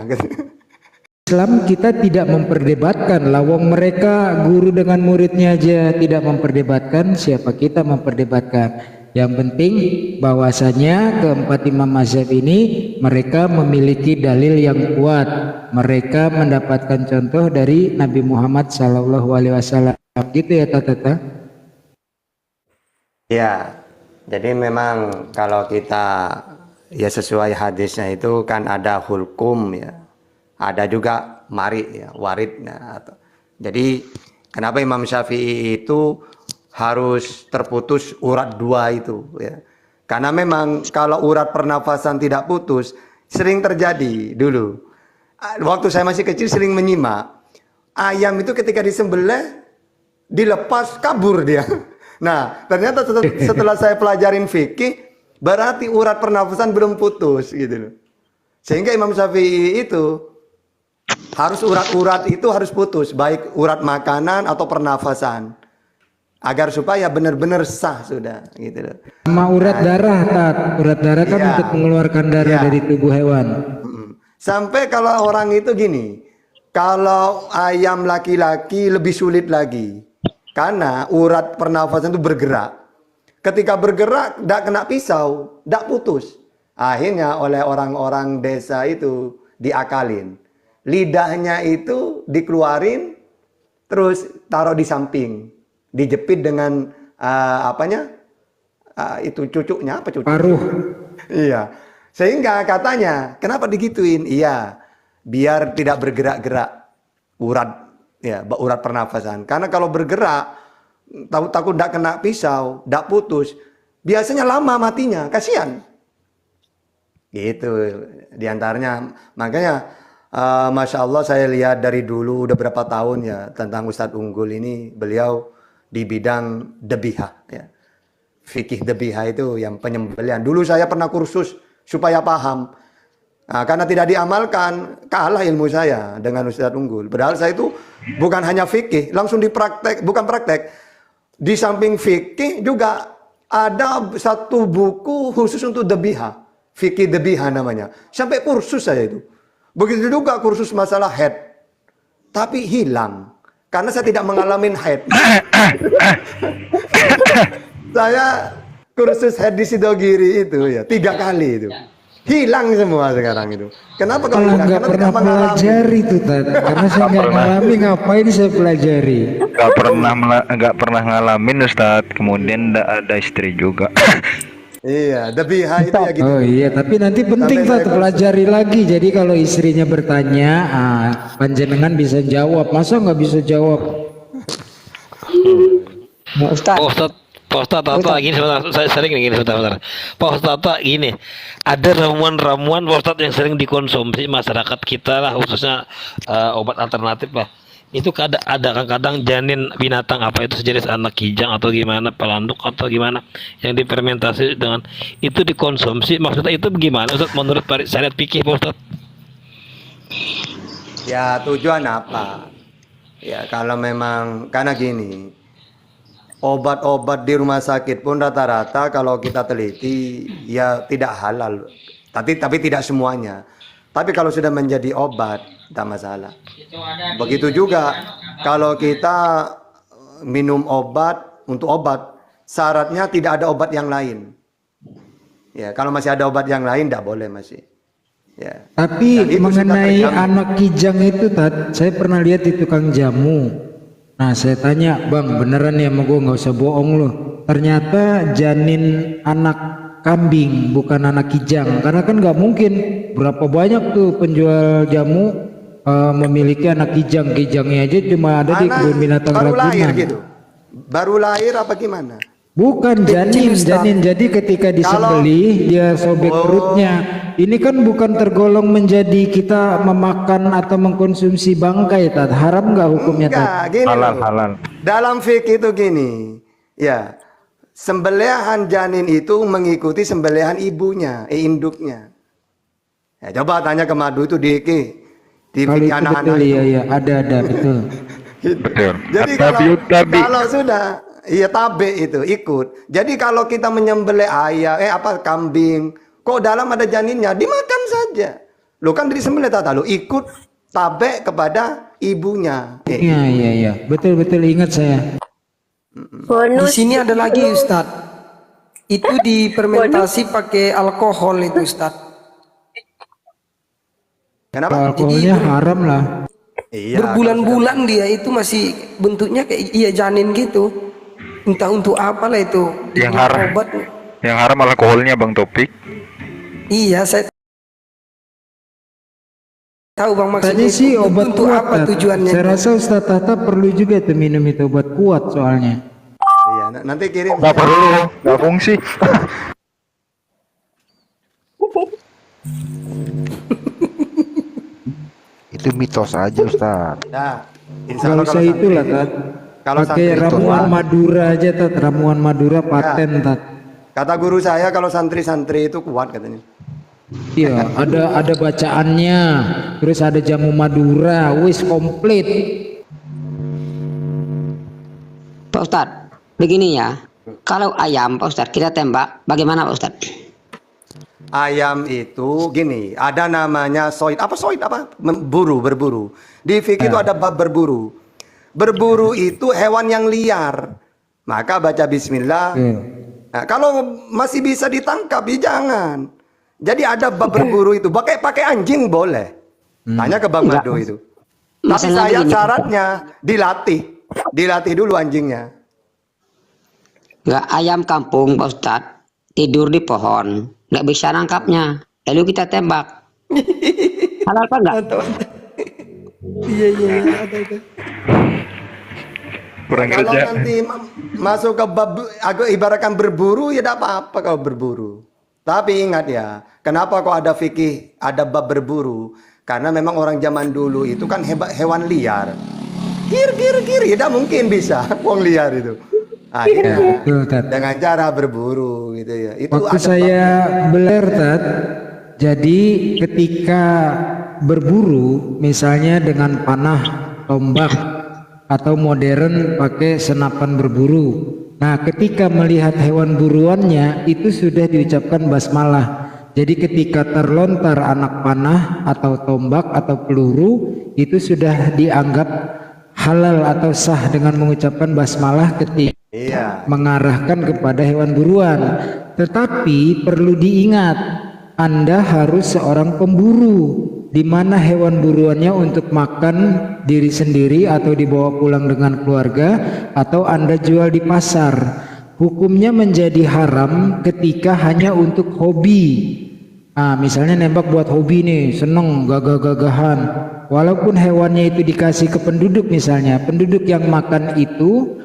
Islam kita tidak memperdebatkan, lawang mereka guru dengan muridnya aja tidak memperdebatkan, siapa kita memperdebatkan. Yang penting bahwasanya keempat imam mazhab ini mereka memiliki dalil yang kuat. Mereka mendapatkan contoh dari Nabi Muhammad SAW. Gitu ya Tata? Ya, jadi memang kalau kita ya sesuai hadisnya itu kan ada hulkum ya. Ada juga marid ya, warid ya. Jadi kenapa Imam Syafi'i itu harus terputus urat 2 itu ya. Karena memang kalau urat pernafasan tidak putus sering terjadi dulu. waktu saya masih kecil sering menyimak ayam itu ketika disembelih dilepas kabur dia. Nah, ternyata setelah saya pelajarin fikih, berarti urat pernafasan belum putus gitu loh. Sehingga Imam Syafi'i itu harus urat-urat itu harus putus, baik urat makanan atau pernafasan. Agar supaya benar-benar sah sudah gitu loh. Sama urat darah, Tat. Urat darah kan Iya. untuk mengeluarkan darah Iya. dari tubuh hewan. Sampai kalau orang itu gini, kalau ayam laki-laki lebih sulit lagi. Karena urat pernafasan itu bergerak. Ketika bergerak, tidak kena pisau, tidak putus. Akhirnya oleh orang-orang desa itu diakalin. Lidahnya itu dikeluarin, terus taruh di samping. Dijepit dengan itu cucuknya, apa cucuk? Paruh. Iya. Sehingga katanya, kenapa digituin? Iya, biar tidak bergerak-gerak urat pernafasan. Karena kalau bergerak, takut tidak kena pisau, tidak putus, biasanya lama matinya, kasihan. Gitu, diantaranya. Makanya, Masya Allah saya lihat dari dulu, udah berapa tahun ya, tentang Ustadz Unggul ini, beliau di bidang debihah. Ya. Fikih debihah itu yang penyembelihan. Dulu saya pernah kursus, supaya paham. Nah, karena tidak diamalkan, kalah ilmu saya dengan Ustadz Unggul. Padahal saya itu bukan hanya fikih, langsung dipraktek, bukan praktek. Di samping fikih juga ada satu buku khusus untuk debihah. Fikih debihah namanya. Sampai kursus saya itu. Begitu juga kursus masalah haid. Tapi hilang. Karena saya tidak mengalami haid. Saya kursus haid di Sidogiri itu ya 3 kali itu. Hilang semua sekarang itu. Kenapa kalau hilang? Nggak Karena pernah tidak mengalami. pelajari tuh, Tat. Karena saya nggak ngalami, ngapain saya pelajari? Nggak pernah ngalamin Ustadz, kemudian nggak ada istri juga. Iya, debihah itu ya gitu. Oh iya, tapi nanti penting Sampai Tat, saya pelajari lagi. Jadi kalau istrinya bertanya, panjenengan bisa jawab. Masa nggak bisa jawab? Ustaz. Pak Ustadz Tata gini sebentar, saya sering gini sebentar. Pak Ustadz Tata gini, ada ramuan-ramuan Pak Ustadz yang sering dikonsumsi masyarakat kita lah, khususnya obat alternatif lah. Itu ada kadang-kadang janin binatang apa itu sejenis anak kijang atau gimana, pelanduk atau gimana yang difermentasi dengan itu dikonsumsi, maksudnya itu bagaimana Ustadz menurut syariat fikih Pak Ustadz? Ya tujuan apa? Ya kalau memang karena gini, obat-obat di rumah sakit pun rata-rata kalau kita teliti ya tidak halal. Tapi tidak semuanya. Tapi kalau sudah menjadi obat, tidak masalah. Begitu juga kalau kita minum obat untuk obat, syaratnya tidak ada obat yang lain. Ya, kalau masih ada obat yang lain tidak boleh masih. Ya. Tapi Dan itu mengenai sudah terjamin. anak kijang itu, Tat, saya pernah lihat di tukang jamu. Nah, saya tanya, Bang, beneran ya sama gue, nggak usah bohong loh. Ternyata janin anak kambing, bukan anak kijang. Karena kan nggak mungkin, berapa banyak tuh penjual jamu memiliki anak kijang. Kijangnya aja cuma ada di kebun binatang baru lahir Ragunan. gitu. Baru lahir apa gimana? Bukan janin, janin. Jadi ketika disembelih dia sobek perutnya. Ini kan bukan tergolong menjadi kita memakan atau mengkonsumsi bangkai, Tat. Haram nggak hukumnya, Tat? Enggak, gini Halal, loh. halal. Dalam fikih itu gini, ya sembelihan janin itu mengikuti sembelihan ibunya, induknya. Ya, coba tanya ke Madu itu di Kalau fikih itu anak-anak betul, itu. iya, ada, betul. Betul. Jadi kalau sudah, iya tabe itu ikut. Jadi kalau kita menyembelih ayam, kambing, kok dalam ada janinnya, dimakan saja. Lo kan disembelih tata, lo ikut tabe kepada ibunya. Iya, betul ingat saya. Di sini ada lagi Ustadz. Itu difermentasi pakai alkohol itu Ustadz. Kenapa? Alkoholnya haram lah. Iya, Berbulan-bulan dia itu masih bentuknya kayak janin gitu. Entah untuk apa lah itu. Yang haram. Obat. Yang haram alkoholnya Bang Topik. Iya, saya tahu Bang maksudnya Tadi sih itu. obat Untuk kuat, apa Tat. tujuannya? Saya rasa Ustaz Tata perlu juga tuh minum itu obat kuat soalnya. Iya, nanti kirim. Nggak perlu, nggak fungsi. itu mitos aja Ustaz. Nah, insya Nggak Allah usah kalau itulah santri, Tat. kalau Pakai santri itu ramuan Madura aja Tat. Ramuan Madura paten Tat. kata guru saya kalau santri-santri itu kuat katanya. Iya, ada bacaannya, terus ada jamu Madura, wis komplit. Pak Ustadz, begini ya. Kalau ayam Pak Ustadz kita tembak, bagaimana Pak Ustadz? Ayam itu gini, ada namanya soid. Apa soid apa? Berburu. Di fikih itu ada bab berburu. Berburu itu hewan yang liar. Maka baca bismillah. Nah, kalau masih bisa ditangkap, ya jangan. Jadi ada bab berburu itu. Pakai anjing boleh. Tanya ke Bang Mado itu. Tapi Masalahnya saya begini, syaratnya dilatih dulu anjingnya. nggak ayam kampung Pak Ustadz tidur di pohon, nggak bisa nangkapnya, lalu kita tembak. Halal apa enggak? Iya ada itu. Kurang Kalau kerja. nanti masuk ke bab agak ibaratkan berburu ya tidak apa-apa kalau berburu. Tapi ingat ya, kenapa kok ada fikih, ada bab berburu? Karena memang orang zaman dulu itu kan hewan liar. Gir, ya tidak mungkin bisa wong liar itu. Akhirnya Betul, Tat. dengan cara berburu gitu ya. Itu Waktu ada saya beler Tat, jadi ketika berburu misalnya dengan panah, tombak atau modern pakai senapan berburu. Nah, ketika melihat hewan buruannya itu sudah diucapkan basmalah. Jadi ketika terlontar anak panah atau tombak atau peluru itu sudah dianggap halal atau sah dengan mengucapkan basmalah ketika mengarahkan kepada hewan buruan. Tetapi perlu diingat, Anda harus seorang pemburu, di mana hewan buruannya untuk makan diri sendiri atau dibawa pulang dengan keluarga atau Anda jual di pasar. Hukumnya menjadi haram ketika hanya untuk hobi. Nah, misalnya nembak buat hobi nih, seneng gagah-gagahan. Walaupun hewannya itu dikasih ke penduduk misalnya, penduduk yang makan itu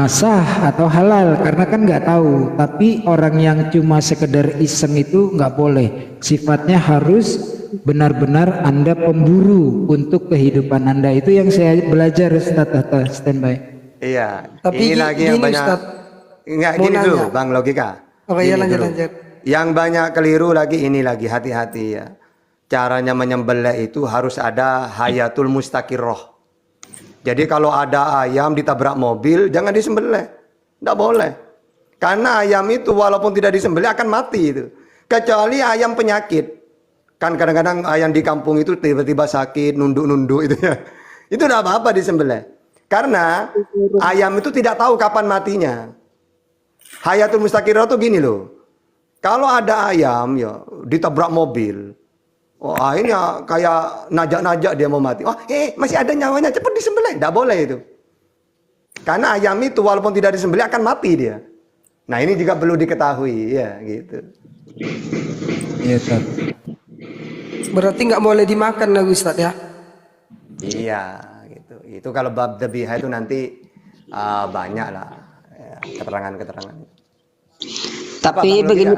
sah atau halal karena kan nggak tahu. Tapi orang yang cuma sekedar iseng itu nggak boleh. Sifatnya harus benar-benar Anda pemburu untuk kehidupan Anda. Itu yang saya belajar Ustaz. Standby. Iya. Tapi ini lagi yang gini, banyak. Ustaz. Enggak Mau gini nanya. dulu, Bang Logika. Oke, ya Gini dulu. lanjut. Yang banyak keliru lagi ini lagi hati-hati ya. Caranya menyembelih itu harus ada hayatul mustaqirroh. Jadi kalau ada ayam ditabrak mobil jangan disembelih. Tidak boleh. Karena ayam itu walaupun tidak disembelih akan mati itu. Kecuali ayam penyakit. Kan kadang-kadang ayam di kampung itu tiba-tiba sakit, nunduk-nunduk itu ya. Itu tidak apa-apa disembelih. Karena ayam itu tidak tahu kapan matinya. Hayatul mustaqirroh itu gini loh. Kalau ada ayam ya ditabrak mobil. Oh, akhirnya kayak najak-najak dia mau mati. Oh, masih ada nyawanya, cepat disembelih. Tidak boleh itu. Karena ayam itu walaupun tidak disembelih akan mati dia. Nah, ini juga perlu diketahui ya, gitu. Iya, Tat. Berarti nggak boleh dimakan lagi Ustaz ya? Iya, gitu. Itu kalau bab dzabihah itu nanti banyak lah ya, keterangan-keterangan. Tapi begini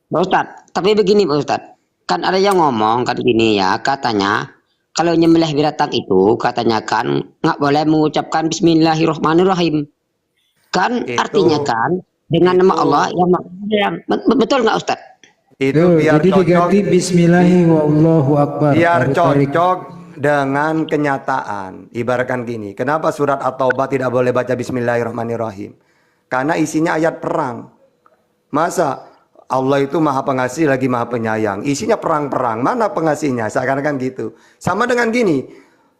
Pak Ustadz, tapi begini Pak Ustadz, kan ada yang ngomong kan gini ya, katanya kalau nyembelih binatang itu katanya kan nggak boleh mengucapkan Bismillahirrohmanirrohim. Kan artinya kan dengan nama Allah yang betul nggak Ustadz? Itu biar jadi cocok, diganti Bismillahirrahmanirrahim. biar cocok dengan kenyataan. Ibaratkan gini, kenapa surat At-Taubah tidak boleh baca Bismillahirrahmanirrahim? Karena isinya ayat perang. Masa Allah itu maha pengasih lagi maha penyayang, isinya perang-perang, mana pengasihnya? Seakan-akan gitu. Sama dengan gini,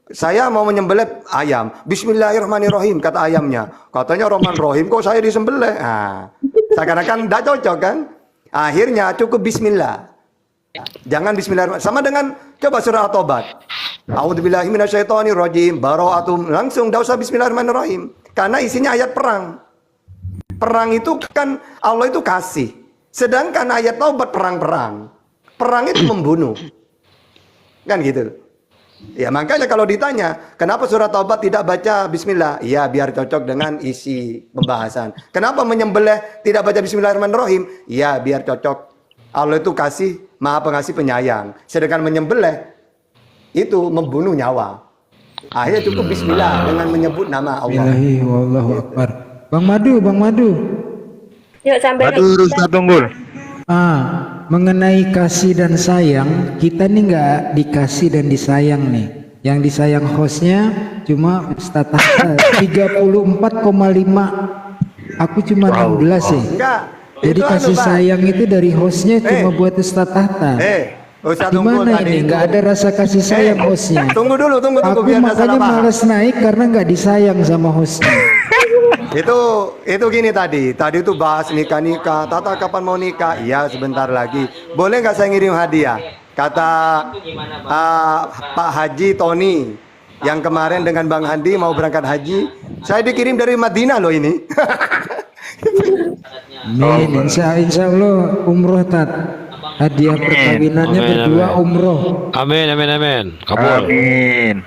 saya mau menyembelih ayam, Bismillahirrahmanirrahim, kata ayamnya. Katanya Rahman Rahim, kok saya disembelih? Nah, seakan-akan tidak cocok kan? Akhirnya cukup Bismillah. Jangan Bismillahirrahmanirrahim. Sama dengan coba surah At-Taubah. A'udzubillahi minasyaitonirrajim, bara'atum, langsung tidak usah Bismillahirrahmanirrahim. Karena isinya ayat perang. Perang itu kan Allah itu kasih. Sedangkan ayat Taubat perang-perang. Perang itu membunuh. Kan gitu. Ya makanya kalau ditanya, kenapa surat Taubat tidak baca bismillah? Ya biar cocok dengan isi pembahasan. Kenapa menyembelih tidak baca bismillahirrahmanirrahim? Ya biar cocok. Allah itu kasih, maha pengasih penyayang. Sedangkan menyembelih itu membunuh nyawa. Akhirnya cukup bismillah dengan menyebut nama Allah. Bismillahi wallahu akbar. Bang Madu. Yuk sampai Aduh, Ustaz Tunggul. Mengenai kasih dan sayang, kita nih nggak dikasih dan disayang nih. Yang disayang hostnya cuma Ustaz Tahta 34,5. Aku cuma 16 sih. Enggak. Jadi itu kasih Bang. sayang itu dari hostnya cuma buat Ustaz Tahta. Ustaz Tunggul Gimana tadi ini? itu. Nggak ada rasa kasih sayang hostnya. Tunggu dulu Aku biar nggak salah makanya paham. males naik karena nggak disayang sama hostnya. Itu gini tadi itu bahas nikah. Tata kapan mau nikah? Iya sebentar lagi. Boleh nggak saya ngirim hadiah? Kata Pak Haji Tony yang kemarin dengan Bang Handi mau berangkat haji, saya dikirim dari Madinah loh ini. Amin. Insya Allah umroh tat. Hadiah perkawinannya Amin, berdua amin. umroh. Amin. Kabul. Amin.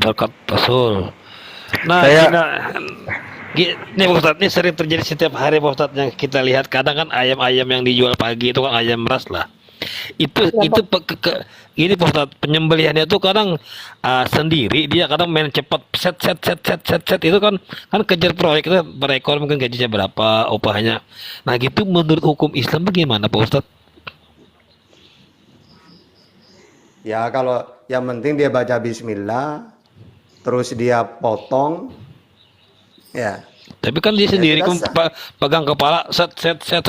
Berkat Rasul. Nah, ini Pak Ustadz, ini sering terjadi setiap hari Pak Ustadz, yang kita lihat kadang kan ayam-ayam yang dijual pagi itu kan ayam ras lah. Itu ini Pak Ustadz, penyembelihannya itu kadang sendiri, dia kadang main cepat set itu kan kejar proyek itu per ekor mungkin gajinya berapa, upahnya. Nah gitu menurut hukum Islam bagaimana Pak Ustadz? Ya kalau yang penting dia baca bismillah, terus dia potong, ya. Tapi kan dia sendiri kan tidak pegang kepala set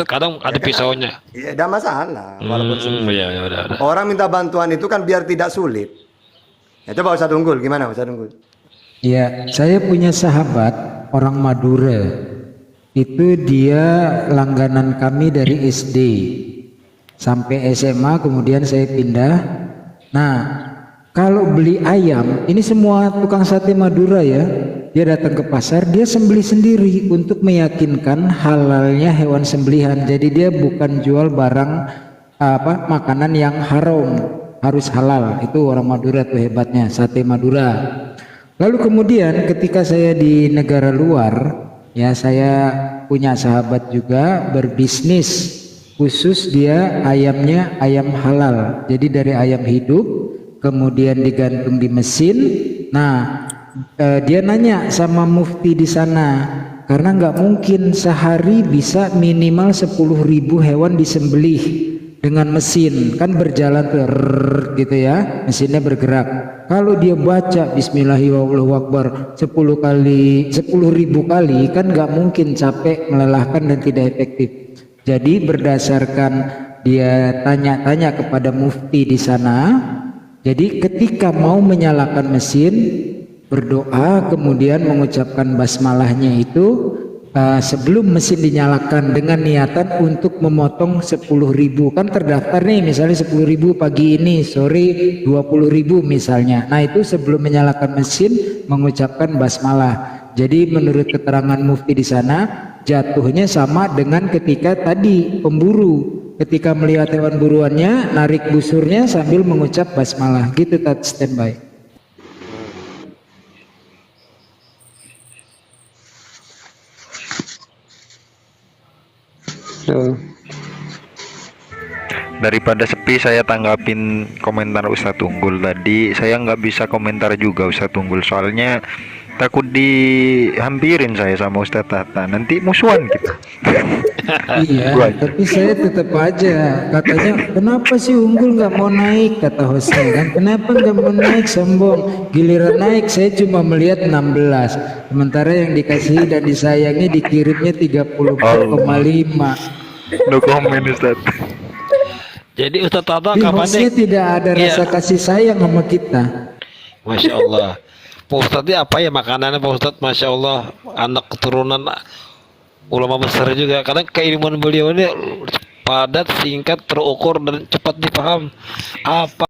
kadang ada pisaunya. Ya tidak masalah. Walaupun sendiri. Ya, udah. Orang minta bantuan itu kan biar tidak sulit. Ya coba Ustaz Tunggul, gimana Ustaz Tunggul? Ya, saya punya sahabat orang Madura. Itu dia langganan kami dari SD sampai SMA, kemudian saya pindah. Nah, kalau beli ayam, ini semua tukang sate Madura ya, dia datang ke pasar, dia sembelih sendiri untuk meyakinkan halalnya hewan sembelihan. Jadi dia bukan jual barang makanan yang haram, harus halal. Itu orang Madura tuh hebatnya, sate Madura. Lalu kemudian ketika saya di negara luar, ya saya punya sahabat juga berbisnis, khusus dia ayamnya ayam halal. Jadi dari ayam hidup kemudian digantung di mesin. Nah, dia nanya sama mufti di sana, karena nggak mungkin sehari bisa minimal 10.000 hewan disembelih dengan mesin, kan berjalan tuh gitu ya, mesinnya bergerak. Kalau dia baca Bismillahirrahmanirrahim 10.000 kali, kan nggak mungkin, capek, melelahkan dan tidak efektif. Jadi berdasarkan dia tanya-tanya kepada mufti di sana. Jadi ketika mau menyalakan mesin, berdoa kemudian mengucapkan basmalahnya itu sebelum mesin dinyalakan dengan niatan untuk memotong 10.000. Kan terdaftar nih misalnya 10.000 pagi ini, sore 20.000 misalnya. Nah itu sebelum menyalakan mesin mengucapkan basmalah. Jadi menurut keterangan mufti di sana jatuhnya sama dengan ketika tadi pemburu. Ketika melihat hewan buruannya, narik busurnya sambil mengucap basmalah. Gitu, tat, standby. Daripada sepi, saya tanggapin komentar Ustadz Tunggul tadi. Saya nggak bisa komentar juga Ustadz Tunggul, soalnya takut dihampirin saya sama Ustadz Tahta, nanti musuhan gitu. Iya, tapi saya tetap aja katanya, kenapa sih Unggul nggak mau naik, kata hostnya kan, kenapa nggak mau naik, sombong. Giliran naik saya cuma melihat 16, sementara yang dikasihi dan disayangi dikirimnya 34,5. No comment Ustadz. Jadi Ustadz Tahta Di kapan hostnya deh? tidak ada rasa kasih sayang sama kita. Masya Allah. Pak Ustadz ini apa ya makanannya Pak Ustadz? Masya Allah, anak keturunan ulama besar juga. Karena keilmuan beliau ini padat, singkat, terukur dan cepat dipaham. Apa